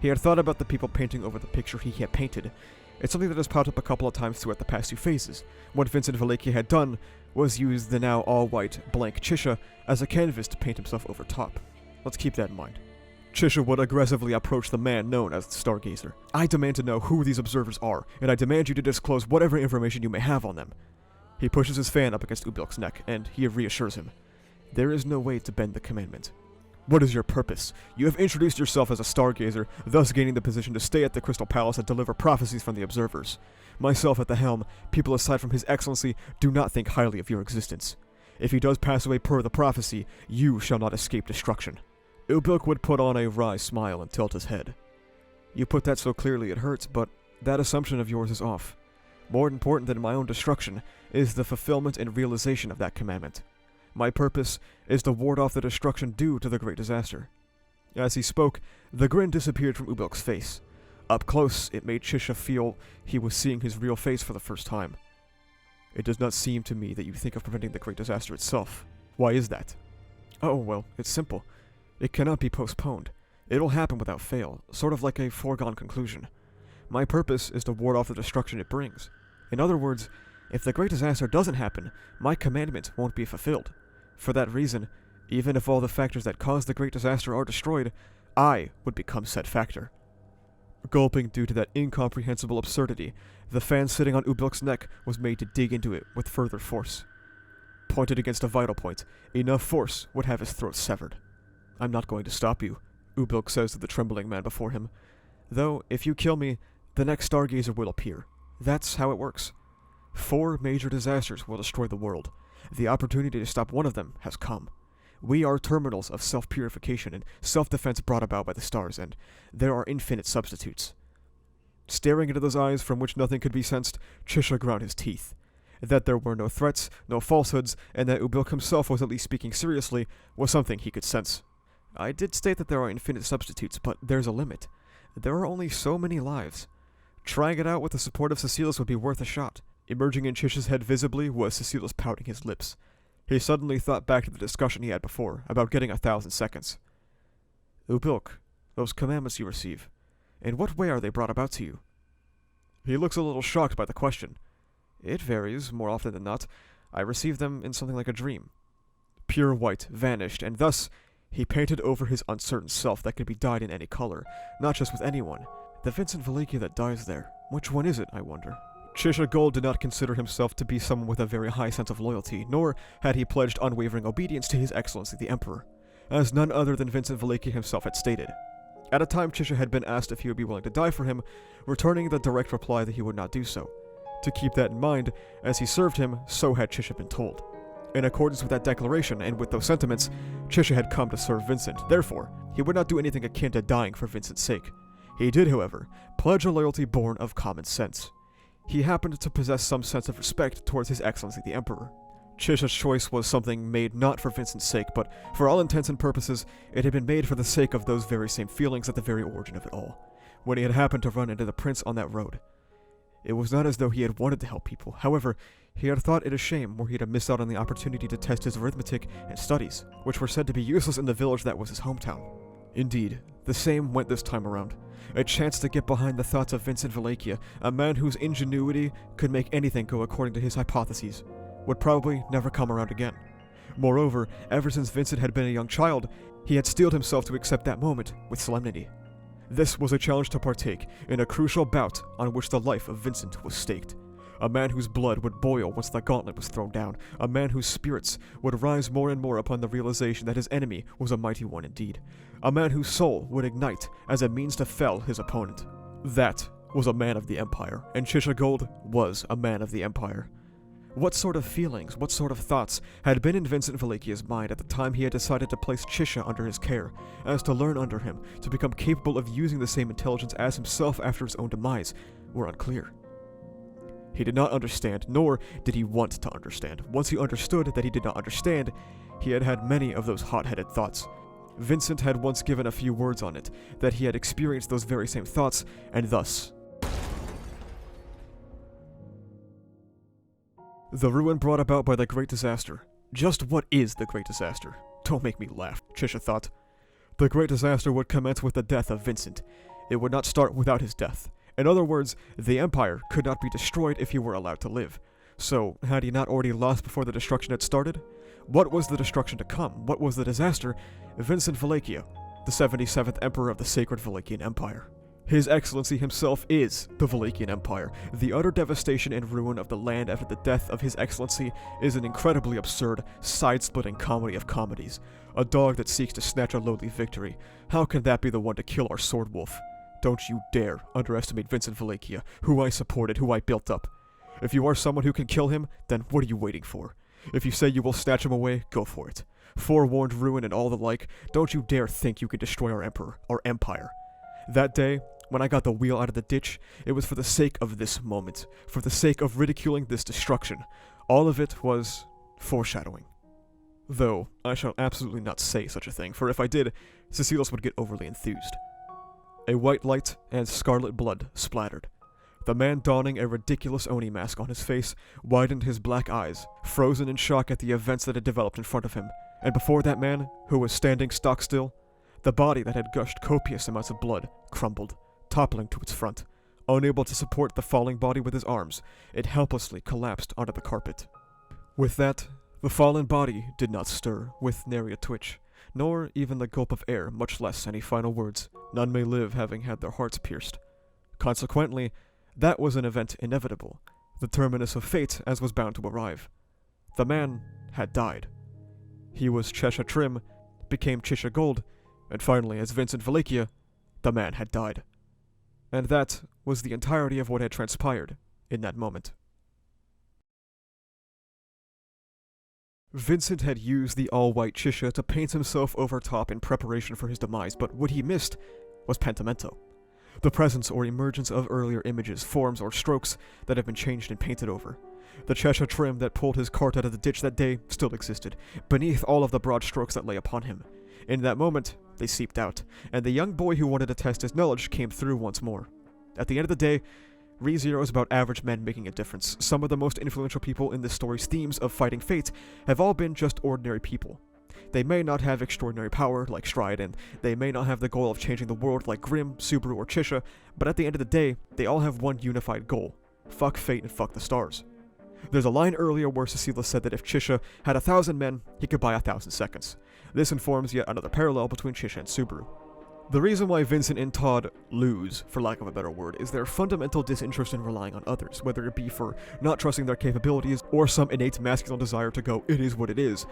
He had thought about the people painting over the picture he had painted. It's something that has popped up a couple of times throughout the past 2 phases. What Vincent Valakia had done was use the now all-white, blank Chisha as a canvas to paint himself over top. Let's keep that in mind. Chisha would aggressively approach the man known as the Stargazer. I demand to know who these observers are, and I demand you to disclose whatever information you may have on them. He pushes his fan up against Ubil's neck, and he reassures him. There is no way to bend the commandment. What is your purpose? You have introduced yourself as a Stargazer, thus gaining the position to stay at the Crystal Palace and deliver prophecies from the observers. Myself at the helm, people aside from His Excellency do not think highly of your existence. If he does pass away per the prophecy, you shall not escape destruction. Ubil would put on a wry smile and tilt his head. You put that so clearly it hurts, but that assumption of yours is off. More important than my own destruction is the fulfillment and realization of that commandment. My purpose is to ward off the destruction due to the great disaster. As he spoke, the grin disappeared from Ubil's face. Up close, it made Chisha feel he was seeing his real face for the first time. It does not seem to me that you think of preventing the great disaster itself. Why is that? Oh, well, it's simple. It cannot be postponed. It'll happen without fail, sort of like a foregone conclusion. My purpose is to ward off the destruction it brings. In other words, if the great disaster doesn't happen, my commandment won't be fulfilled. For that reason, even if all the factors that caused the great disaster are destroyed, I would become said factor. Gulping due to that incomprehensible absurdity, the fan sitting on Ubil's neck was made to dig into it with further force. Pointed against a vital point, enough force would have his throat severed. I'm not going to stop you, Ubil says to the trembling man before him. Though, if you kill me, the next Stargazer will appear. That's how it works. 4 major disasters will destroy the world. The opportunity to stop one of them has come. We are terminals of self-purification and self-defense brought about by the stars, and there are infinite substitutes. Staring into those eyes from which nothing could be sensed, Chisha ground his teeth. That there were no threats, no falsehoods, and that Ubil himself was at least speaking seriously was something he could sense. I did state that there are infinite substitutes, but there's a limit. There are only so many lives. Trying it out with the support of Cilus would be worth a shot. Emerging in Chisha's head visibly was Cilus pouting his lips. He suddenly thought back to the discussion he had before, about getting 1,000 seconds. Ubil, those commandments you receive, in what way are they brought about to you? He looks a little shocked by the question. It varies, more often than not. I receive them in something like a dream. Pure white vanished, and thus he painted over his uncertain self that could be dyed in any color, not just with anyone. The Vincent Valikia that dies there, which one is it, I wonder? Chisha Gold did not consider himself to be someone with a very high sense of loyalty, nor had he pledged unwavering obedience to His Excellency the Emperor, as none other than Vincent Valikia himself had stated. At a time Chisha had been asked if he would be willing to die for him, returning the direct reply that he would not do so. To keep that in mind, as he served him, so had Chisha been told. In accordance with that declaration and with those sentiments, Chisha had come to serve Vincent. Therefore, he would not do anything akin to dying for Vincent's sake. He did, however, pledge a loyalty born of common sense. He happened to possess some sense of respect towards His Excellency the Emperor. Chisha's choice was something made not for Vincent's sake, but for all intents and purposes, it had been made for the sake of those very same feelings at the very origin of it all, when he had happened to run into the prince on that road. It was not as though he had wanted to help people. However, he had thought it a shame were he to miss out on the opportunity to test his arithmetic and studies, which were said to be useless in the village that was his hometown. Indeed, the same went this time around. A chance to get behind the thoughts of Vincent Valikia, a man whose ingenuity could make anything go according to his hypotheses, would probably never come around again. Moreover, ever since Vincent had been a young child, he had steeled himself to accept that moment with solemnity. This was a challenge to partake in a crucial bout on which the life of Vincent was staked. A man whose blood would boil once the gauntlet was thrown down, a man whose spirits would rise more and more upon the realization that his enemy was a mighty one indeed, a man whose soul would ignite as a means to fell his opponent. That was a man of the Empire, and Chisha Gold was a man of the Empire. What sort of feelings, what sort of thoughts had been in Vincent Valikia's mind at the time he had decided to place Chisha under his care, as to learn under him, to become capable of using the same intelligence as himself after his own demise, were unclear. He did not understand, nor did he want to understand. Once he understood that he did not understand, he had had many of those hot-headed thoughts. Vincent had once given a few words on it, that he had experienced those very same thoughts, and thus. The ruin brought about by the Great Disaster. Just what is the Great Disaster? Don't make me laugh, Chisha thought. The Great Disaster would commence with the death of Vincent. It would not start without his death. In other words, the Empire could not be destroyed if he were allowed to live. So, had he not already lost before the destruction had started? What was the destruction to come? What was the disaster? Vincent Valikia, the 77th Emperor of the Sacred Valikian Empire. His Excellency himself is the Valikian Empire. The utter devastation and ruin of the land after the death of His Excellency is an incredibly absurd, side-splitting comedy of comedies. A dog that seeks to snatch a lowly victory. How can that be the one to kill our sword wolf? Don't you dare underestimate Vincent Valikia, who I supported, who I built up. If you are someone who can kill him, then what are you waiting for? If you say you will snatch him away, go for it. Forewarned ruin and all the like, don't you dare think you can destroy our emperor, our empire. That day When I got the wheel out of the ditch, it was for the sake of this moment, for the sake of ridiculing this destruction. All of it was foreshadowing. Though, I shall absolutely not say such a thing, for if I did, Cilus would get overly enthused. A white light and scarlet blood splattered. The man donning a ridiculous Oni mask on his face widened his black eyes, frozen in shock at the events that had developed in front of him. And before that man, who was standing stock still, the body that had gushed copious amounts of blood crumbled, toppling to its front. Unable to support the falling body with his arms, it helplessly collapsed onto the carpet. With that, the fallen body did not stir, with nary a twitch, nor even the gulp of air, much less any final words. None may live having had their hearts pierced. Consequently, that was an event inevitable, the terminus of fate as was bound to arrive. The man had died. He was Chesha Trim, became Chisha Gold, and finally, as Vincent Arakiya, the man had died. And that was the entirety of what had transpired in that moment. Vincent had used the all-white Chesha to paint himself over top in preparation for his demise, but what he missed was pentimento. The presence or emergence of earlier images, forms, or strokes that have been changed and painted over. The Chesha Trim that pulled his cart out of the ditch that day still existed, beneath all of the broad strokes that lay upon him. In that moment, they seeped out, and the young boy who wanted to test his knowledge came through once more. At the end of the day, ReZero is about average men making a difference. Some of the most influential people in this story's themes of fighting fate have all been just ordinary people. They may not have extraordinary power, like Stride, and they may not have the goal of changing the world like Grimm, Subaru, or Chisha, but at the end of the day, they all have one unified goal. Fuck fate and fuck the stars. There's a line earlier where Cecilia said that if Chisha had 1,000 men, he could buy 1,000 seconds. This informs yet another parallel between Chisha and Subaru. The reason why Vincent and Todd lose, for lack of a better word, is their fundamental disinterest in relying on others, whether it be for not trusting their capabilities or some innate masculine desire to go, it is what it is.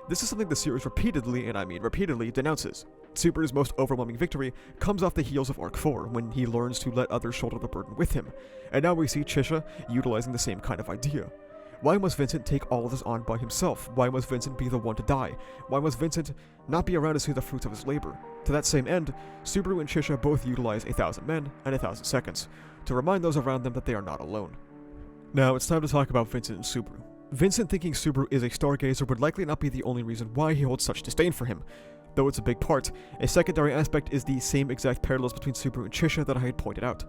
This is something the series repeatedly, and I mean repeatedly, denounces. Subaru's most overwhelming victory comes off the heels of Arc 4, when he learns to let others shoulder the burden with him, and now we see Chisha utilizing the same kind of idea. Why must Vincent take all of this on by himself? Why must Vincent be the one to die? Why must Vincent not be around to see the fruits of his labor? To that same end, Subaru and Chisha both utilize 1,000 men and 1,000 seconds, to remind those around them that they are not alone. Now, it's time to talk about Vincent and Subaru. Vincent thinking Subaru is a stargazer would likely not be the only reason why he holds such disdain for him. Though it's a big part, a secondary aspect is the same exact parallels between Subaru and Chisha that I had pointed out.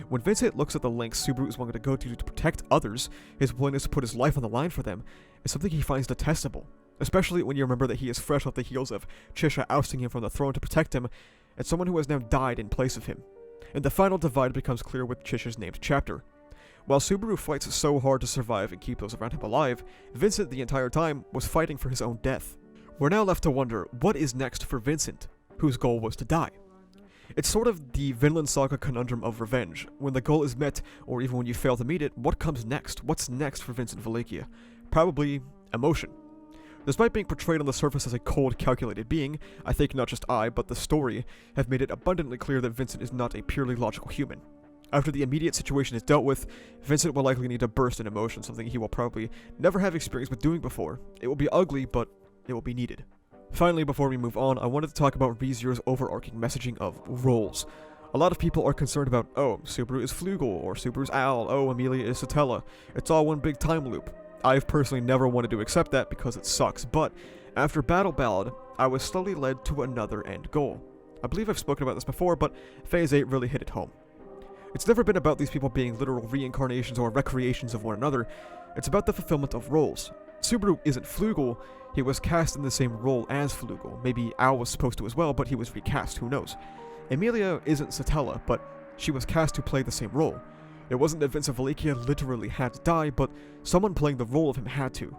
When Vincent looks at the lengths Subaru is willing to go to protect others, his willingness to put his life on the line for them is something he finds detestable. Especially when you remember that he is fresh off the heels of Chisha ousting him from the throne to protect him, and someone who has now died in place of him. And the final divide becomes clear with Chisha's named chapter. While Subaru fights so hard to survive and keep those around him alive, Vincent the entire time was fighting for his own death. We're now left to wonder, what is next for Vincent, whose goal was to die? It's sort of the Vinland Saga conundrum of revenge. When the goal is met, or even when you fail to meet it, what comes next? What's next for Vincent Arakiya? Probably emotion. Despite being portrayed on the surface as a cold, calculated being, I think not just I, but the story, have made it abundantly clear that Vincent is not a purely logical human. After the immediate situation is dealt with, Vincent will likely need to burst in emotion, something he will probably never have experience with doing before. It will be ugly, but it will be needed. Finally, before we move on, I wanted to talk about ReZero's overarching messaging of roles. A lot of people are concerned about, oh, Subaru is Flugel, or Subaru's Owl, oh, Amelia is Satella. It's all one big time loop. I've personally never wanted to accept that because it sucks, but after Battle Ballad, I was slowly led to another end goal. I believe I've spoken about this before, but Phase 8 really hit it home. It's never been about these people being literal reincarnations or recreations of one another. It's about the fulfillment of roles. Subaru isn't Flugel, he was cast in the same role as Flugel. Maybe Owl was supposed to as well, but he was recast, who knows. Amelia isn't Satella, but she was cast to play the same role. It wasn't that Vincent Arakiya literally had to die, but someone playing the role of him had to.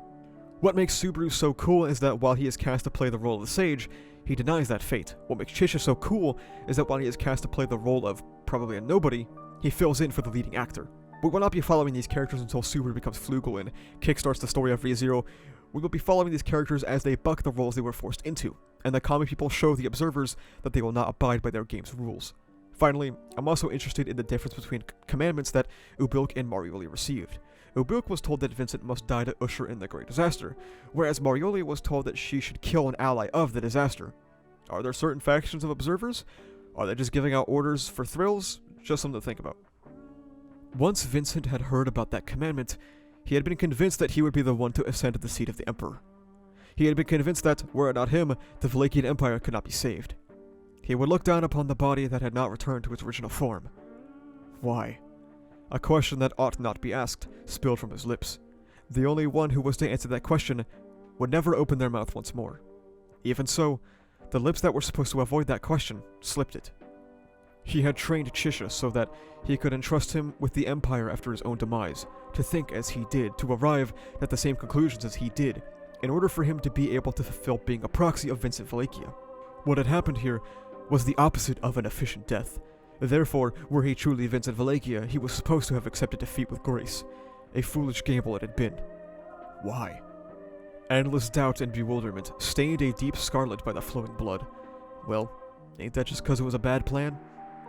What makes Subaru so cool is that while he is cast to play the role of the sage, he denies that fate. What makes Chisha so cool is that while he is cast to play the role of probably a nobody, he fills in for the leading actor. We will not be following these characters until Subaru becomes Flugel and kickstarts the story of ReZero. We will be following these characters as they buck the roles they were forced into, and the comic people show the observers that they will not abide by their game's rules. Finally, I'm also interested in the difference between commandments that Ubil and Marioli received. Ubil was told that Vincent must die to usher in the Great Disaster, whereas Marioli was told that she should kill an ally of the disaster. Are there certain factions of observers? Are they just giving out orders for thrills? Just something to think about. Once Vincent had heard about that commandment, he had been convinced that he would be the one to ascend to the seat of the Emperor. He had been convinced that, were it not him, the Valakian Empire could not be saved. He would look down upon the body that had not returned to its original form. Why? A question that ought not be asked spilled from his lips. The only one who was to answer that question would never open their mouth once more. Even so, the lips that were supposed to avoid that question slipped it. He had trained Chesha so that he could entrust him with the Empire after his own demise, to think as he did, to arrive at the same conclusions as he did, in order for him to be able to fulfill being a proxy of Vincent Valakiya. What had happened here was the opposite of an efficient death. Therefore, were he truly Vincent Valakiya, he was supposed to have accepted defeat with grace. A foolish gamble it had been. Why? Endless doubt and bewilderment stained a deep scarlet by the flowing blood. Well, ain't that just because it was a bad plan?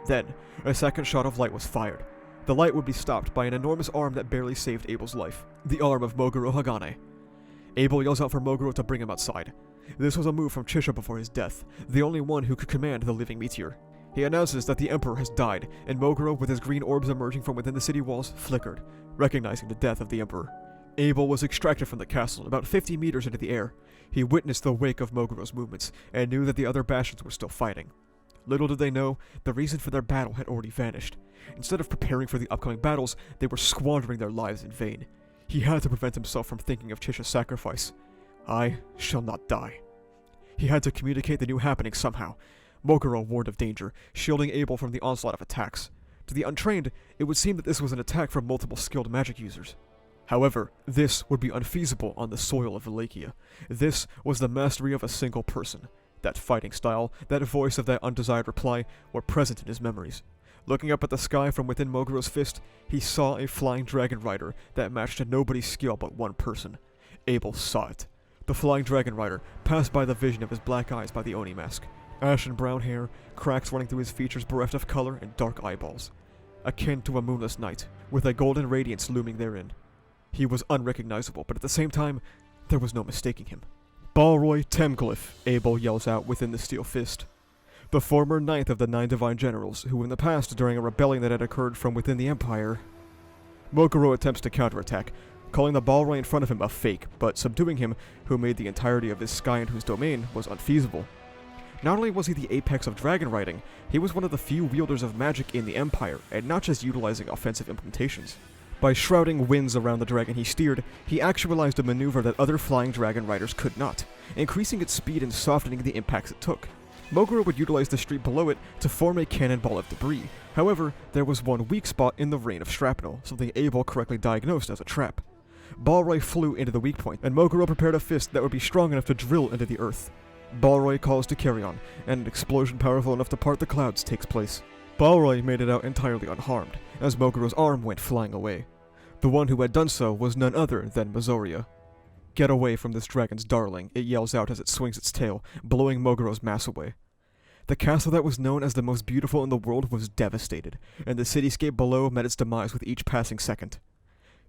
Then, a second shot of light was fired. The light would be stopped by an enormous arm that barely saved Abel's life. The arm of Moguro Hagane. Abel yells out for Moguro to bring him outside. This was a move from Chisha before his death, the only one who could command the living meteor. He announces that the Emperor has died, and Moguro, with his green orbs emerging from within the city walls, flickered, recognizing the death of the Emperor. Abel was extracted from the castle about 50 meters into the air. He witnessed the wake of Moguro's movements, and knew that the other bastions were still fighting. Little did they know, the reason for their battle had already vanished. Instead of preparing for the upcoming battles, they were squandering their lives in vain. He had to prevent himself from thinking of Chisha's sacrifice. I shall not die. He had to communicate the new happening somehow. Moguro warned of danger, shielding Abel from the onslaught of attacks. To the untrained, it would seem that this was an attack from multiple skilled magic users. However, this would be unfeasible on the soil of Arakiya. This was the mastery of a single person. That fighting style, that voice of that undesired reply, were present in his memories. Looking up at the sky from within Moguro's fist, he saw a flying dragon rider that matched nobody's skill but one person. Abel saw it. The flying dragon rider passed by the vision of his black eyes by the Oni mask. Ashen brown hair, cracks running through his features bereft of color, and dark eyeballs. Akin to a moonless night, with a golden radiance looming therein. He was unrecognizable, but at the same time, there was no mistaking him. Balroy Temglyph, Abel yells out within the steel fist. The former ninth of the 9 divine generals, who in the past, during a rebellion that had occurred from within the Empire... Moguro attempts to counterattack, calling the Balroy in front of him a fake, but subduing him, who made the entirety of his sky and whose domain, was unfeasible. Not only was he the apex of dragon riding, he was one of the few wielders of magic in the Empire, and not just utilizing offensive implementations. By shrouding winds around the dragon he steered, he actualized a maneuver that other flying dragon riders could not, increasing its speed and softening the impacts it took. Moguro would utilize the street below it to form a cannonball of debris. However, there was one weak spot in the rain of shrapnel, something Abel correctly diagnosed as a trap. Balroy flew into the weak point, and Moguro prepared a fist that would be strong enough to drill into the earth. Balroy calls to carry on, and an explosion powerful enough to part the clouds takes place. Balroy made it out entirely unharmed, as Moguro's arm went flying away. The one who had done so was none other than Mazoria. Get away from this dragon's darling, it yells out as it swings its tail, blowing Moguro's mass away. The castle that was known as the most beautiful in the world was devastated, and the cityscape below met its demise with each passing second.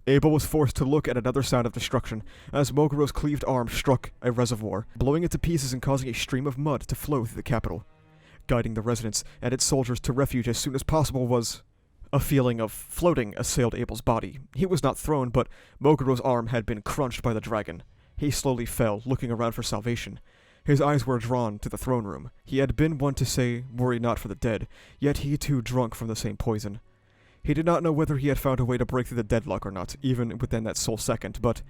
Abel was forced to look at another sound of destruction, as Moguro's cleaved arm struck a reservoir, blowing it to pieces and causing a stream of mud to flow through the capital. Guiding the residents and its soldiers to refuge as soon as possible was... A feeling of floating assailed Abel's body. He was not thrown, but Moguro's arm had been crunched by the dragon. He slowly fell, looking around for salvation. His eyes were drawn to the throne room. He had been one to say, "Worry not for the dead," yet he too drunk from the same poison. He did not know whether he had found a way to break through the deadlock or not, even within that sole second, but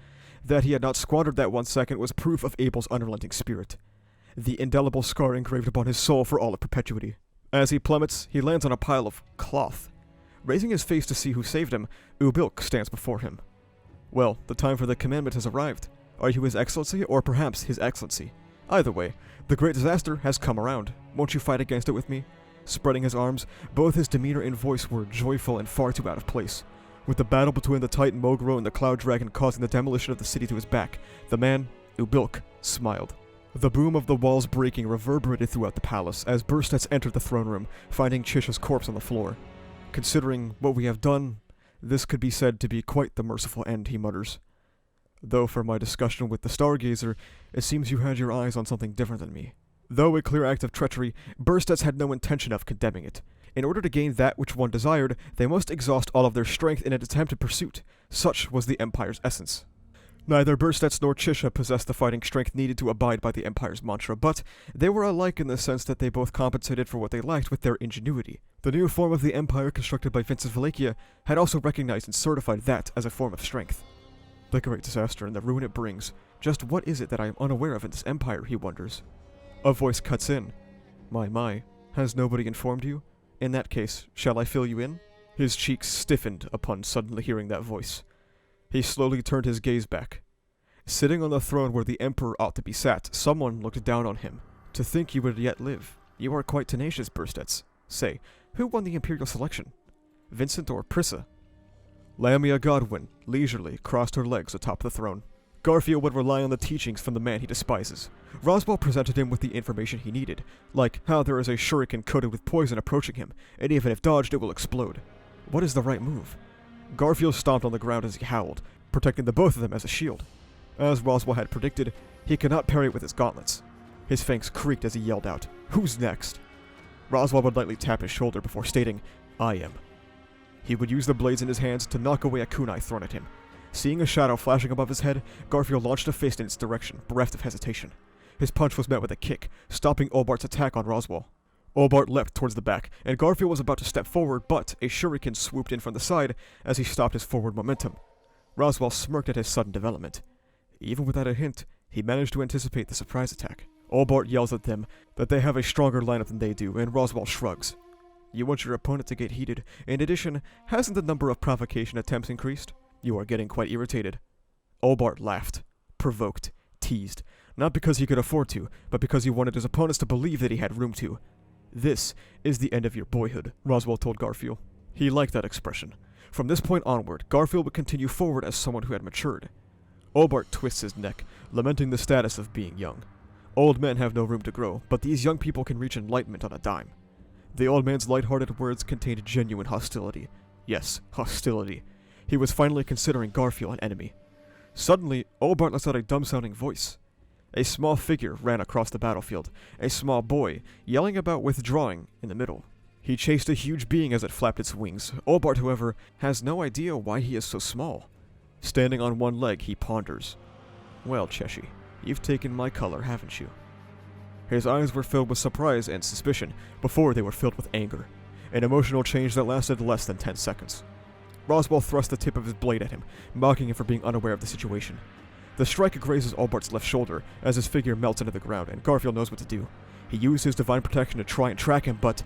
that he had not squandered that 1 second was proof of Abel's unrelenting spirit. The indelible scar engraved upon his soul for all of perpetuity. As he plummets, he lands on a pile of cloth. Raising his face to see who saved him, Ubil stands before him. Well, the time for the commandment has arrived. Are you His Excellency, or perhaps His Excellency? Either way, the great disaster has come around. Won't you fight against it with me? Spreading his arms, both his demeanor and voice were joyful and far too out of place. With the battle between the Titan Moguro and the Cloud Dragon causing the demolition of the city to his back, the man, Ubil, smiled. The boom of the walls breaking reverberated throughout the palace as Burstets entered the throne room, finding Chisha's corpse on the floor. Considering what we have done, this could be said to be quite the merciful end, he mutters. Though for my discussion with the Stargazer, it seems you had your eyes on something different than me. Though a clear act of treachery, Burstets had no intention of condemning it. In order to gain that which one desired, they must exhaust all of their strength in an attempted pursuit. Such was the Empire's essence. Neither Burstets nor Chisha possessed the fighting strength needed to abide by the Empire's mantra, but they were alike in the sense that they both compensated for what they lacked with their ingenuity. The new form of the Empire constructed by Vincent Arakiya had also recognized and certified that as a form of strength. The great disaster and the ruin it brings. Just what is it that I am unaware of in this Empire, he wonders. A voice cuts in. My, has nobody informed you? In that case, shall I fill you in? His cheeks stiffened upon suddenly hearing that voice. He slowly turned his gaze back. Sitting on the throne where the Emperor ought to be sat, someone looked down on him. To think you would yet live. You are quite tenacious, Burstets. Say, who won the Imperial selection? Vincent or Priscilla? Lamia Godwin leisurely crossed her legs atop the throne. Garfield would rely on the teachings from the man he despises. Roswell presented him with the information he needed, like how there is a shuriken coated with poison approaching him, and even if dodged, it will explode. What is the right move? Garfield stomped on the ground as he howled, protecting the both of them as a shield. As Roswell had predicted, he could not parry with his gauntlets. His fangs creaked as he yelled out, "Who's next?" Roswell would lightly tap his shoulder before stating, "I am." He would use the blades in his hands to knock away a kunai thrown at him. Seeing a shadow flashing above his head, Garfield launched a fist in its direction, bereft of hesitation. His punch was met with a kick, stopping Olbart's attack on Roswell. Olbart leapt towards the back, and Garfield was about to step forward, but a shuriken swooped in from the side as he stopped his forward momentum. Roswell smirked at his sudden development. Even without a hint, he managed to anticipate the surprise attack. Olbart yells at them that they have a stronger lineup than they do, and Roswell shrugs. You want your opponent to get heated. In addition, hasn't the number of provocation attempts increased? You are getting quite irritated. Olbart laughed, provoked, teased, not because he could afford to, but because he wanted his opponents to believe that he had room to. This is the end of your boyhood, Roswell told Garfield. He liked that expression. From this point onward, Garfield would continue forward as someone who had matured. Olbart twists his neck, lamenting the status of being young. Old men have no room to grow, but these young people can reach enlightenment on a dime. The old man's light-hearted words contained genuine hostility. Yes, hostility. He was finally considering Garfield an enemy. Suddenly, Olbart lets out a dumb-sounding voice. A small figure ran across the battlefield, a small boy, yelling about withdrawing in the middle. He chased a huge being as it flapped its wings. Olbart, however, has no idea why he is so small. Standing on one leg, he ponders. Well, Chesha, you've taken my color, haven't you? His eyes were filled with surprise and suspicion, before they were filled with anger. An emotional change that lasted less than 10 seconds. Roswell thrust the tip of his blade at him, mocking him for being unaware of the situation. The strike grazes Olbart's left shoulder as his figure melts into the ground, and Garfield knows what to do. He used his divine protection to try and track him, but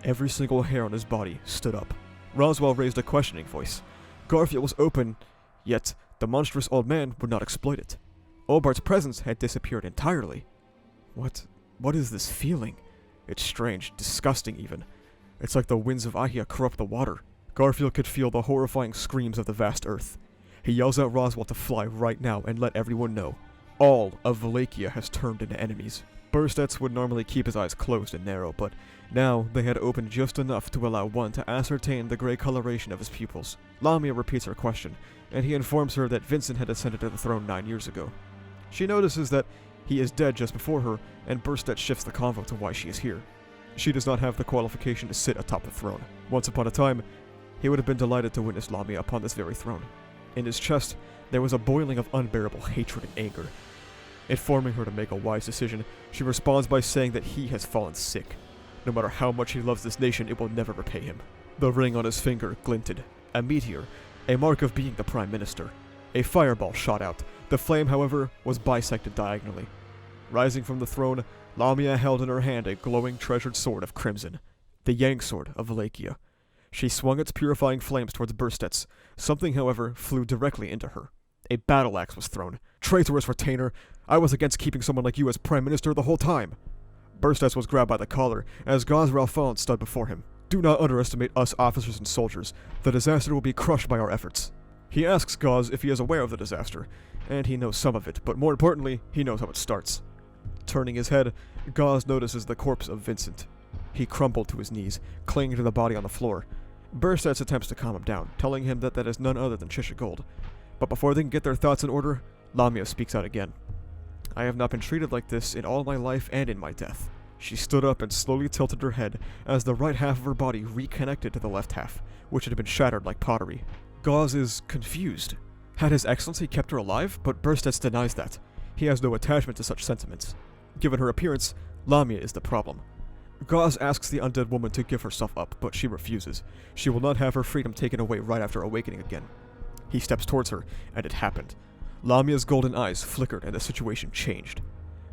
every single hair on his body stood up. Roswell raised a questioning voice. Garfield was open, yet the monstrous old man would not exploit it. Olbart's presence had disappeared entirely. What is this feeling? It's strange, disgusting even. It's like the winds of Ahia corrupt the water. Garfield could feel the horrifying screams of the vast earth. He yells at Roswell to fly right now and let everyone know. All of Arakiya has turned into enemies. Burstets would normally keep his eyes closed and narrow, but now they had opened just enough to allow one to ascertain the gray coloration of his pupils. Lamia repeats her question, and he informs her that Vincent had ascended to the throne 9 years ago. She notices that he is dead just before her, and Burstet shifts the convo to why she is here. She does not have the qualification to sit atop the throne. Once upon a time, he would have been delighted to witness Lamia upon this very throne. In his chest, there was a boiling of unbearable hatred and anger. Informing her to make a wise decision, she responds by saying that he has fallen sick. No matter how much he loves this nation, it will never repay him. The ring on his finger glinted. A meteor, a mark of being the Prime Minister. A fireball shot out. The flame, however, was bisected diagonally. Rising from the throne, Lamia held in her hand a glowing treasured sword of crimson, the Yang Sword of Arakiya. She swung its purifying flames towards Burstets. Something, however, flew directly into her. A battle axe was thrown. Traitorous retainer! I was against keeping someone like you as Prime Minister the whole time! Burstets was grabbed by the collar, as Gaz Ralphon stood before him. Do not underestimate us officers and soldiers. The disaster will be crushed by our efforts. He asks Gaz if he is aware of the disaster, and he knows some of it, but more importantly, he knows how it starts. Turning his head, Gaz notices the corpse of Vincent. He crumpled to his knees, clinging to the body on the floor. Burstets attempts to calm him down, telling him that is none other than Chisha Gold. But before they can get their thoughts in order, Lamia speaks out again. I have not been treated like this in all my life and in my death. She stood up and slowly tilted her head as the right half of her body reconnected to the left half, which had been shattered like pottery. Gauze is confused. Had His Excellency kept her alive? But Burstets denies that. He has no attachment to such sentiments. Given her appearance, Lamia is the problem. Gauze asks the undead woman to give herself up, but she refuses. She will not have her freedom taken away right after awakening again. He steps towards her, and it happened. Lamia's golden eyes flickered and the situation changed.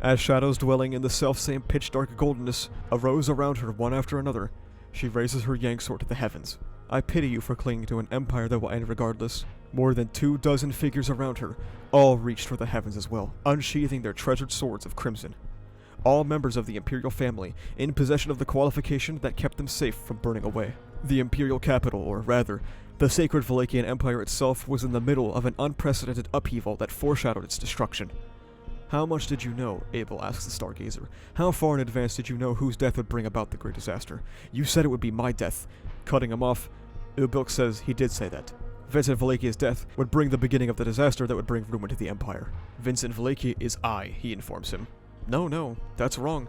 As shadows dwelling in the self-same pitch-dark goldenness arose around her one after another, she raises her yang sword to the heavens. I pity you for clinging to an empire that will end regardless. More than 24 figures around her all reached for the heavens as well, unsheathing their treasured swords of crimson. All members of the Imperial family, in possession of the qualification that kept them safe from burning away. The Imperial Capital, or rather, the sacred Valachian Empire itself, was in the middle of an unprecedented upheaval that foreshadowed its destruction. How much did you know? Abel asks the Stargazer. How far in advance did you know whose death would bring about the great disaster? You said it would be my death. Cutting him off, Ubil says he did say that. Vincent Valachia's death would bring the beginning of the disaster that would bring ruin to the Empire. Vincent Valachia is I, he informs him. No, that's wrong.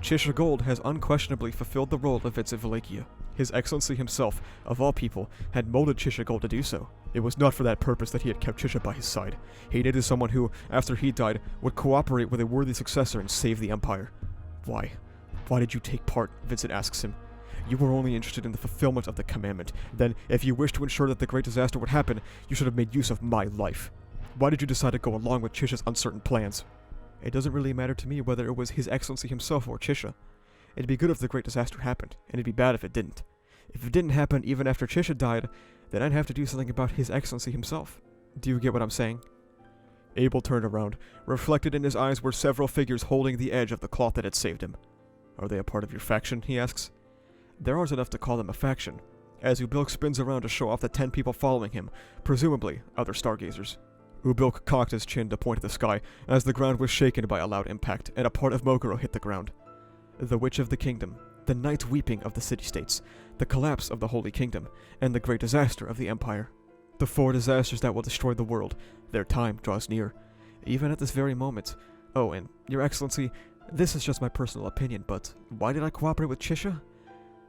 Chisha Gold has unquestionably fulfilled the role of Vincent Valachia. His Excellency himself, of all people, had molded Chisha Gold to do so. It was not for that purpose that he had kept Chisha by his side. He needed someone who, after he died, would cooperate with a worthy successor and save the Empire. Why? Why did you take part? Vincent asks him. You were only interested in the fulfillment of the Commandment. Then, if you wished to ensure that the great disaster would happen, you should have made use of my life. Why did you decide to go along with Chisha's uncertain plans? It doesn't really matter to me whether it was His Excellency himself or Chisha. It'd be good if the great disaster happened, and it'd be bad if it didn't. If it didn't happen even after Chisha died, then I'd have to do something about His Excellency himself. Do you get what I'm saying? Abel turned around. Reflected in his eyes were several figures holding the edge of the cloth that had saved him. Are they a part of your faction? He asks. There aren't enough to call them a faction, as Ubil spins around to show off the 10 people following him, presumably other stargazers. Ubil cocked his chin to point at the sky as the ground was shaken by a loud impact, and a part of Moguro hit the ground. The Witch of the Kingdom, the Night Weeping of the City-States, the collapse of the Holy Kingdom, and the great disaster of the Empire. The 4 disasters that will destroy the world. Their time draws near. Even at this very moment. Oh, and Your Excellency, this is just my personal opinion, but why did I cooperate with Chisha?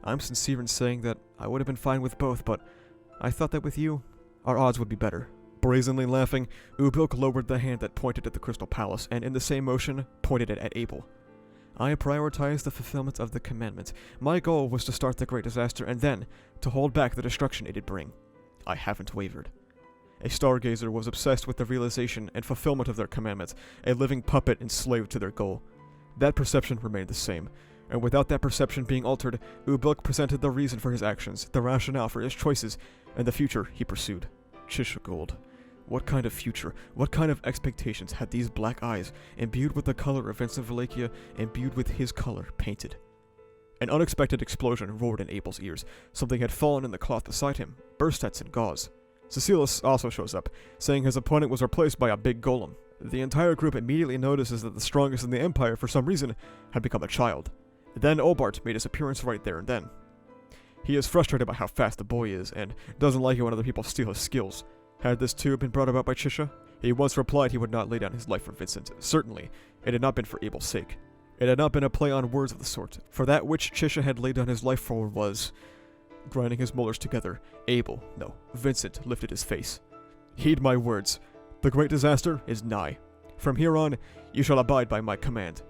I'm sincere in saying that I would have been fine with both, but I thought that with you, our odds would be better. Brazenly laughing, Ubil lowered the hand that pointed at the Crystal Palace, and in the same motion, pointed it at Abel. I prioritized the fulfillment of the Commandment. My goal was to start the great disaster, and then, to hold back the destruction it'd bring. I haven't wavered. A stargazer was obsessed with the realization and fulfillment of their commandments, a living puppet enslaved to their goal. That perception remained the same, and without that perception being altered, Ubil presented the reason for his actions, the rationale for his choices, and the future he pursued. Chisha Gold. What kind of future, what kind of expectations had these black eyes, imbued with the color of Vincent Valachia, imbued with his color, painted? An unexpected explosion roared in Abel's ears. Something had fallen in the cloth beside him, burstets and gauze. Cilus also shows up, saying his opponent was replaced by a big golem. The entire group immediately notices that the strongest in the Empire, for some reason, had become a child. Then Obart made his appearance right there and then. He is frustrated by how fast the boy is, and doesn't like it when other people steal his skills. Had this too been brought about by Chisha? He once replied he would not lay down his life for Vincent. Certainly, it had not been for Abel's sake. It had not been a play on words of the sort, for that which Chisha had laid down his life for was... Grinding his molars together, Vincent lifted his face. Heed my words. The great disaster is nigh. From here on, you shall abide by my command.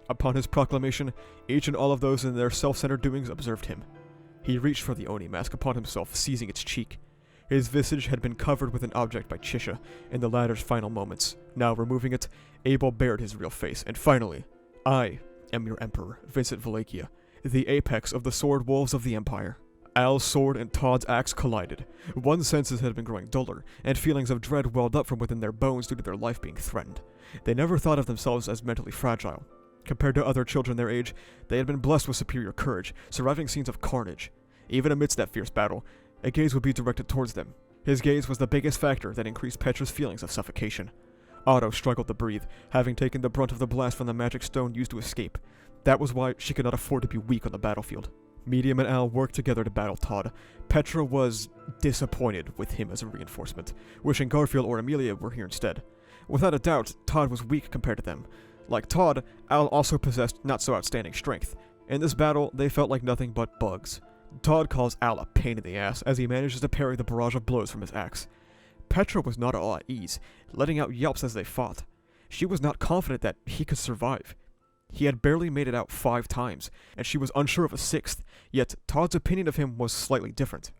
Upon his proclamation, each and all of those in their self-centered doings observed him. He reached for the Oni mask upon himself, seizing its cheek. His visage had been covered with an object by Chisha in the latter's final moments. Now, removing it, Abel bared his real face, and finally, I am your Emperor, Vincent Valachia, the apex of the sword wolves of the Empire. Al's sword and Todd's axe collided. One's senses had been growing duller, and feelings of dread welled up from within their bones due to their life being threatened. They never thought of themselves as mentally fragile. Compared to other children their age, they had been blessed with superior courage, surviving scenes of carnage. Even amidst that fierce battle, a gaze would be directed towards them. His gaze was the biggest factor that increased Petra's feelings of suffocation. Otto struggled to breathe, having taken the brunt of the blast from the magic stone used to escape. That was why she could not afford to be weak on the battlefield. Medium and Al worked together to battle Todd. Petra was disappointed with him as a reinforcement, wishing Garfield or Amelia were here instead. Without a doubt, Todd was weak compared to them. Like Todd, Al also possessed not-so-outstanding strength. In this battle, they felt like nothing but bugs. Todd calls Al a pain in the ass as he manages to parry the barrage of blows from his axe. Petra was not at all at ease, letting out yelps as they fought. She was not confident that he could survive. He had barely made it out 5 times, and she was unsure of a 6th, yet Todd's opinion of him was slightly different.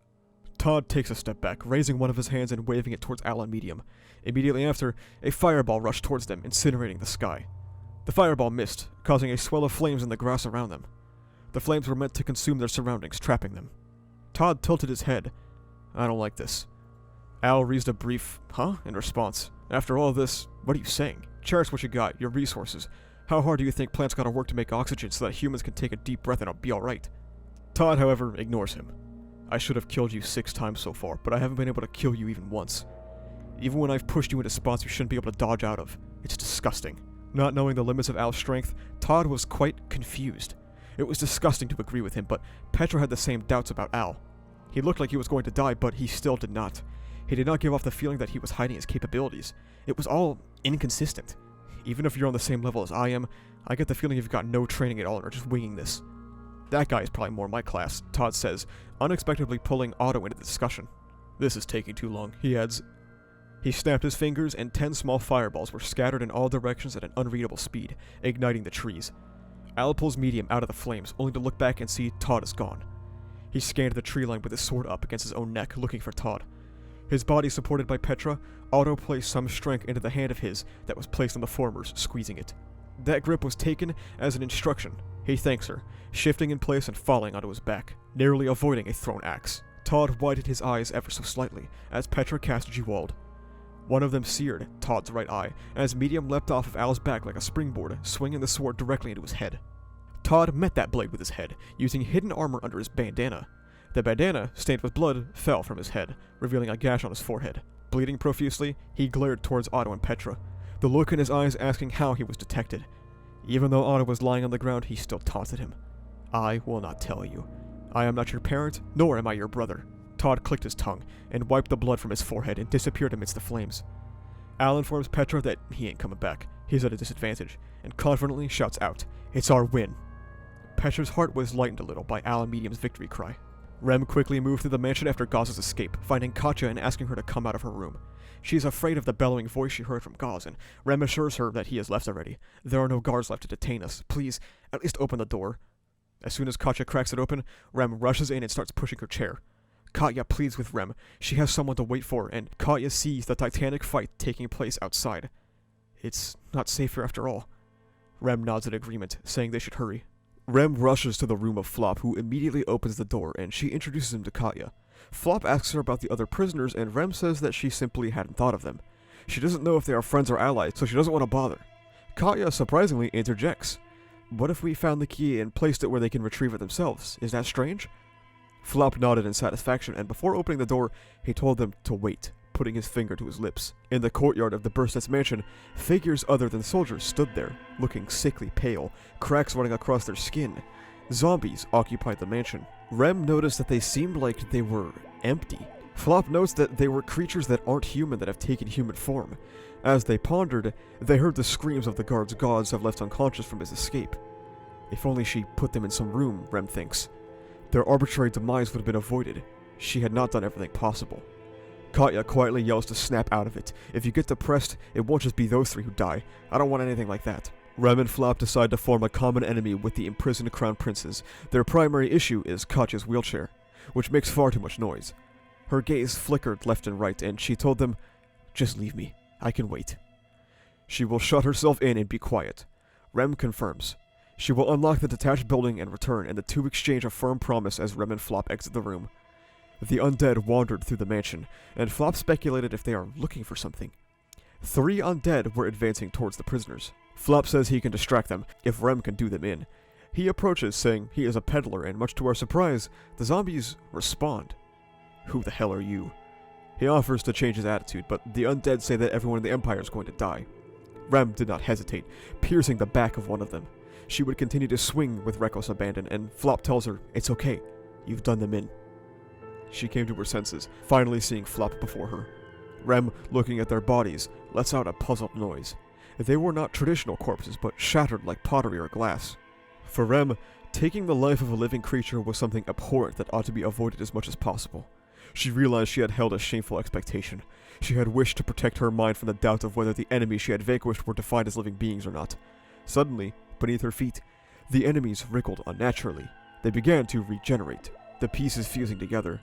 Todd takes a step back, raising one of his hands and waving it towards Al and Medium. Immediately after, a fireball rushed towards them, incinerating the sky. The fireball missed, causing a swell of flames in the grass around them. The flames were meant to consume their surroundings, trapping them. Todd tilted his head. I don't like this. Al raised a brief, huh, in response. After all this, what are you saying? Cherish what you got, your resources. How hard do you think plants gotta work to make oxygen so that humans can take a deep breath and it'll be alright? Todd, however, ignores him. I should have killed you 6 times so far, but I haven't been able to kill you even once. Even when I've pushed you into spots you shouldn't be able to dodge out of. It's disgusting. Not knowing the limits of Al's strength, Todd was quite confused. It was disgusting to agree with him, but Petra had the same doubts about Al. He looked like he was going to die, but he still did not. He did not give off the feeling that he was hiding his capabilities. It was all inconsistent. Even if you're on the same level as I am, I get the feeling you've got no training at all and are just winging this. That guy is probably more my class, Todd says, unexpectedly pulling Otto into the discussion. This is taking too long, he adds. He snapped his fingers and 10 small fireballs were scattered in all directions at an unreadable speed, igniting the trees. Al pulls Medium out of the flames, only to look back and see Todd is gone. He scanned the tree line with his sword up against his own neck, looking for Todd. His body supported by Petra, Otto placed some strength into the hand of his that was placed on the former's, squeezing it. That grip was taken as an instruction. He thanks her, shifting in place and falling onto his back, narrowly avoiding a thrown axe. Todd widened his eyes ever so slightly as Petra cast Jewald. One of them seared Todd's right eye, as Medium leapt off of Al's back like a springboard, swinging the sword directly into his head. Todd met that blade with his head, using hidden armor under his bandana. The bandana, stained with blood, fell from his head, revealing a gash on his forehead. Bleeding profusely, he glared towards Otto and Petra, the look in his eyes asking how he was detected. Even though Otto was lying on the ground, he still taunted him. I will not tell you. I am not your parent, nor am I your brother. Todd clicked his tongue, and wiped the blood from his forehead and disappeared amidst the flames. Al informs Petra that he ain't coming back. He's at a disadvantage, and confidently shouts out, "It's our win." Petra's heart was lightened a little by Al and Medium's victory cry. Rem quickly moved through the mansion after Gaz's escape, finding Katya and asking her to come out of her room. She is afraid of the bellowing voice she heard from Gaz, and Rem assures her that he has left already. There are no guards left to detain us. Please, at least open the door. As soon as Katya cracks it open, Rem rushes in and starts pushing her chair. Katya pleads with Rem. She has someone to wait for, and Katya sees the titanic fight taking place outside. It's not safe here after all. Rem nods in agreement, saying they should hurry. Rem rushes to the room of Flop, who immediately opens the door, and she introduces him to Katya. Flop asks her about the other prisoners, and Rem says that she simply hadn't thought of them. She doesn't know if they are friends or allies, so she doesn't want to bother. Katya surprisingly interjects. What if we found the key and placed it where they can retrieve it themselves? Is that strange? Flop nodded in satisfaction, and before opening the door, he told them to wait, putting his finger to his lips. In the courtyard of the Bursted's mansion, figures other than soldiers stood there, looking sickly pale, cracks running across their skin. Zombies occupied the mansion. Rem noticed that they seemed like they were empty. Flop notes that they were creatures that aren't human that have taken human form. As they pondered, they heard the screams of the guards Gaz have left unconscious from his escape. If only she put them in some room, Rem thinks. Their arbitrary demise would have been avoided. She had not done everything possible. Katya quietly yells to snap out of it. If you get depressed, it won't just be those 3 who die. I don't want anything like that. Rem and Flop decide to form a common enemy with the imprisoned crown princes. Their primary issue is Katya's wheelchair, which makes far too much noise. Her gaze flickered left and right, and she told them, "Just leave me. I can wait." She will shut herself in and be quiet. Rem confirms. She will unlock the detached building and return, and the 2 exchange a firm promise as Rem and Flop exit the room. The undead wandered through the mansion, and Flop speculated if they are looking for something. 3 undead were advancing towards the prisoners. Flop says he can distract them, if Rem can do them in. He approaches, saying he is a peddler, and much to our surprise, the zombies respond. Who the hell are you? He offers to change his attitude, but the undead say that everyone in the Empire is going to die. Rem did not hesitate, piercing the back of one of them. She would continue to swing with reckless abandon, and Flop tells her, "It's okay, you've done them in." She came to her senses, finally seeing Flop before her. Rem, looking at their bodies, lets out a puzzled noise. They were not traditional corpses, but shattered like pottery or glass. For Rem, taking the life of a living creature was something abhorrent that ought to be avoided as much as possible. She realized she had held a shameful expectation. She had wished to protect her mind from the doubt of whether the enemies she had vanquished were defined as living beings or not. Suddenly, beneath her feet, the enemies wriggled unnaturally. They began to regenerate, the pieces fusing together.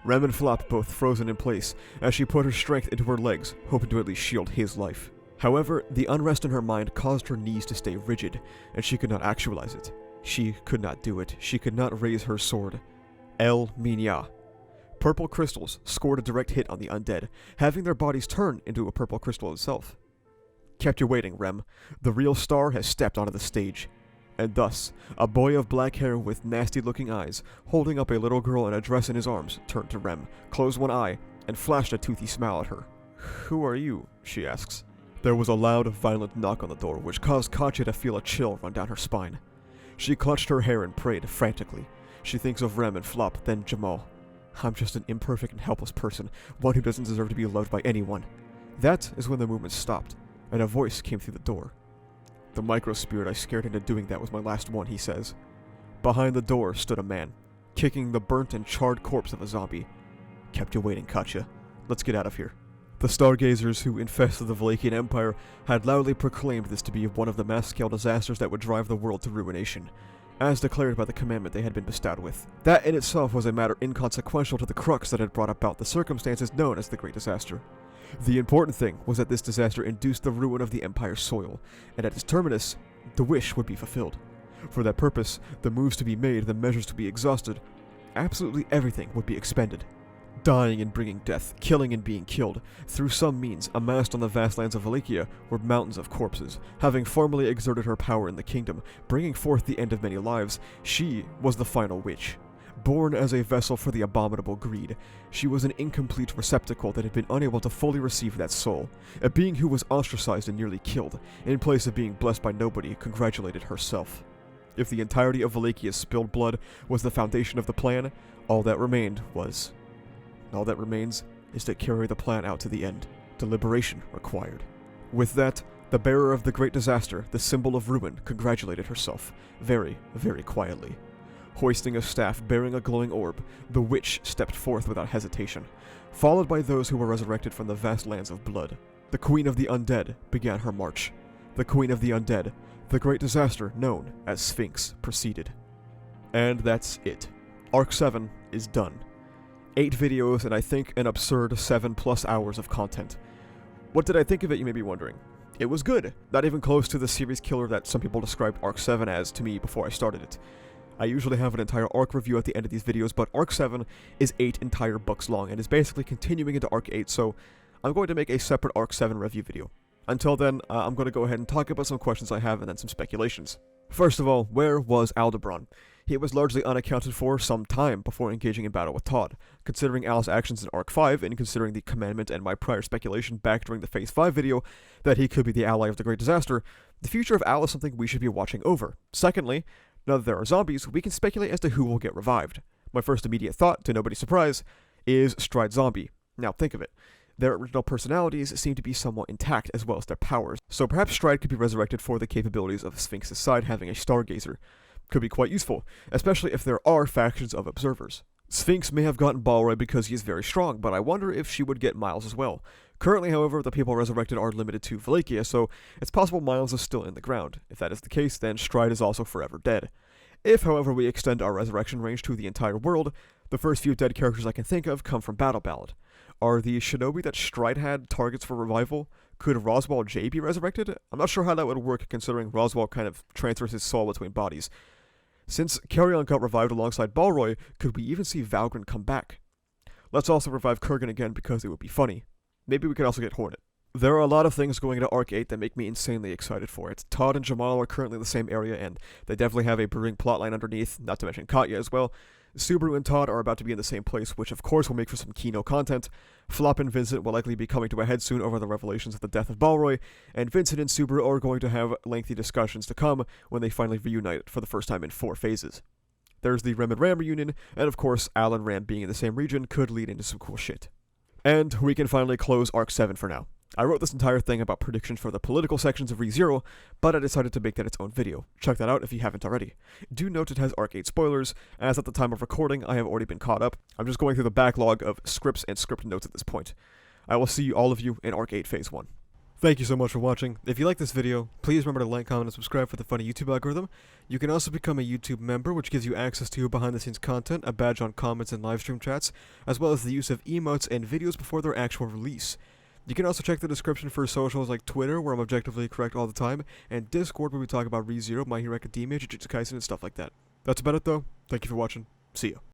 Rem and Flop both frozen in place as she put her strength into her legs, hoping to at least shield his life. However, the unrest in her mind caused her knees to stay rigid, and she could not actualize it. She could not do it. She could not raise her sword. El Minya. Purple crystals scored a direct hit on the undead, having their bodies turn into a purple crystal itself. Kept you waiting, Rem. The real star has stepped onto the stage. And thus, a boy of black hair with nasty-looking eyes, holding up a little girl in a dress in his arms, turned to Rem, closed one eye, and flashed a toothy smile at her. "Who are you?" she asks. There was a loud, violent knock on the door, which caused Katya to feel a chill run down her spine. She clutched her hair and prayed frantically. She thinks of Rem and Flop, then Jamal. "I'm just an imperfect and helpless person, one who doesn't deserve to be loved by anyone." That is when the movement stopped, and a voice came through the door. "The micro-spirit I scared into doing that was my last one," he says. Behind the door stood a man, kicking the burnt and charred corpse of a zombie. "Kept you waiting, Katya. Let's get out of here." The stargazers who infested the Valakian Empire had loudly proclaimed this to be one of the mass-scale disasters that would drive the world to ruination, as declared by the commandment they had been bestowed with. That in itself was a matter inconsequential to the crux that had brought about the circumstances known as the Great Disaster. The important thing was that this disaster induced the ruin of the Empire's soil, and at its terminus, the wish would be fulfilled. For that purpose, the moves to be made, the measures to be exhausted, absolutely everything would be expended. Dying and bringing death, killing and being killed, through some means, amassed on the vast lands of Arakiya were mountains of corpses. Having formally exerted her power in the kingdom, bringing forth the end of many lives, she was the final witch. Born as a vessel for the abominable greed, she was an incomplete receptacle that had been unable to fully receive that soul, a being who was ostracized and nearly killed, in place of being blessed by nobody, congratulated herself. If the entirety of Valakia's spilled blood was the foundation of the plan, all that remains is to carry the plan out to the end. Deliberation required. With that, the bearer of the great disaster, the symbol of ruin, congratulated herself, very, very quietly. Hoisting a staff bearing a glowing orb, the witch stepped forth without hesitation, followed by those who were resurrected from the vast lands of blood. The Queen of the Undead began her march. The Queen of the Undead, the great disaster known as Sphinx, proceeded. And that's it. Arc 7 is done. 8 videos and I think an absurd 7+ hours of content. What did I think of it, you may be wondering? It was good. Not even close to the series killer that some people described Arc 7 as to me before I started it. I usually have an entire arc review at the end of these videos, but Arc 7 is 8 entire books long and is basically continuing into Arc 8, so I'm going to make a separate Arc 7 review video. Until then, I'm going to go ahead and talk about some questions I have and then some speculations. First of all, where was Aldebaran? He was largely unaccounted for some time before engaging in battle with Todd. Considering Al's actions in Arc 5, and considering the Commandment and my prior speculation back during the Phase 5 video that he could be the ally of the Great Disaster, the future of Al is something we should be watching over. Secondly, now that there are zombies, we can speculate as to who will get revived. My first immediate thought, to nobody's surprise, is Stride Zombie. Now think of it. Their original personalities seem to be somewhat intact as well as their powers, so perhaps Stride could be resurrected for the capabilities of Sphinx's side having a Stargazer. Could be quite useful, especially if there are factions of observers. Sphinx may have gotten Balroy because he is very strong, but I wonder if she would get Miles as well. Currently, however, the people resurrected are limited to Valakiya, so it's possible Miles is still in the ground. If that is the case, then Stride is also forever dead. If, however, we extend our resurrection range to the entire world, the first few dead characters I can think of come from Battle Ballad. Are the shinobi that Stride had targets for revival? Could Roswell J be resurrected? I'm not sure how that would work, considering Roswell kind of transfers his soul between bodies. Since Carrion got revived alongside Balroy, could we even see Valgren come back? Let's also revive Kurgan again because it would be funny. Maybe we could also get Hornet. There are a lot of things going into Arc 8 that make me insanely excited for it. Todd and Jamal are currently in the same area, and they definitely have a brewing plotline underneath, not to mention Katya as well. Subaru and Todd are about to be in the same place, which of course will make for some Kino content. Flop and Vincent will likely be coming to a head soon over the revelations of the death of Balroy, and Vincent and Subaru are going to have lengthy discussions to come when they finally reunite for the first time in 4 phases. There's the Rem and Ram reunion, and of course Al and Ram being in the same region could lead into some cool shit. And we can finally close Arc 7 for now. I wrote this entire thing about predictions for the political sections of ReZero, but I decided to make that its own video. Check that out if you haven't already. Do note it has Arc 8 spoilers, as at the time of recording I have already been caught up. I'm just going through the backlog of scripts and script notes at this point. I will see all of you in Arc 8 Phase 1. Thank you so much for watching. If you like this video, please remember to like, comment, and subscribe for the funny YouTube algorithm. You can also become a YouTube member, which gives you access to behind-the-scenes content, a badge on comments and livestream chats, as well as the use of emotes and videos before their actual release. You can also check the description for socials like Twitter, where I'm objectively correct all the time, and Discord, where we talk about ReZero, My Hero Academia, Jujutsu Kaisen, and stuff like that. That's about it though. Thank you for watching. See ya.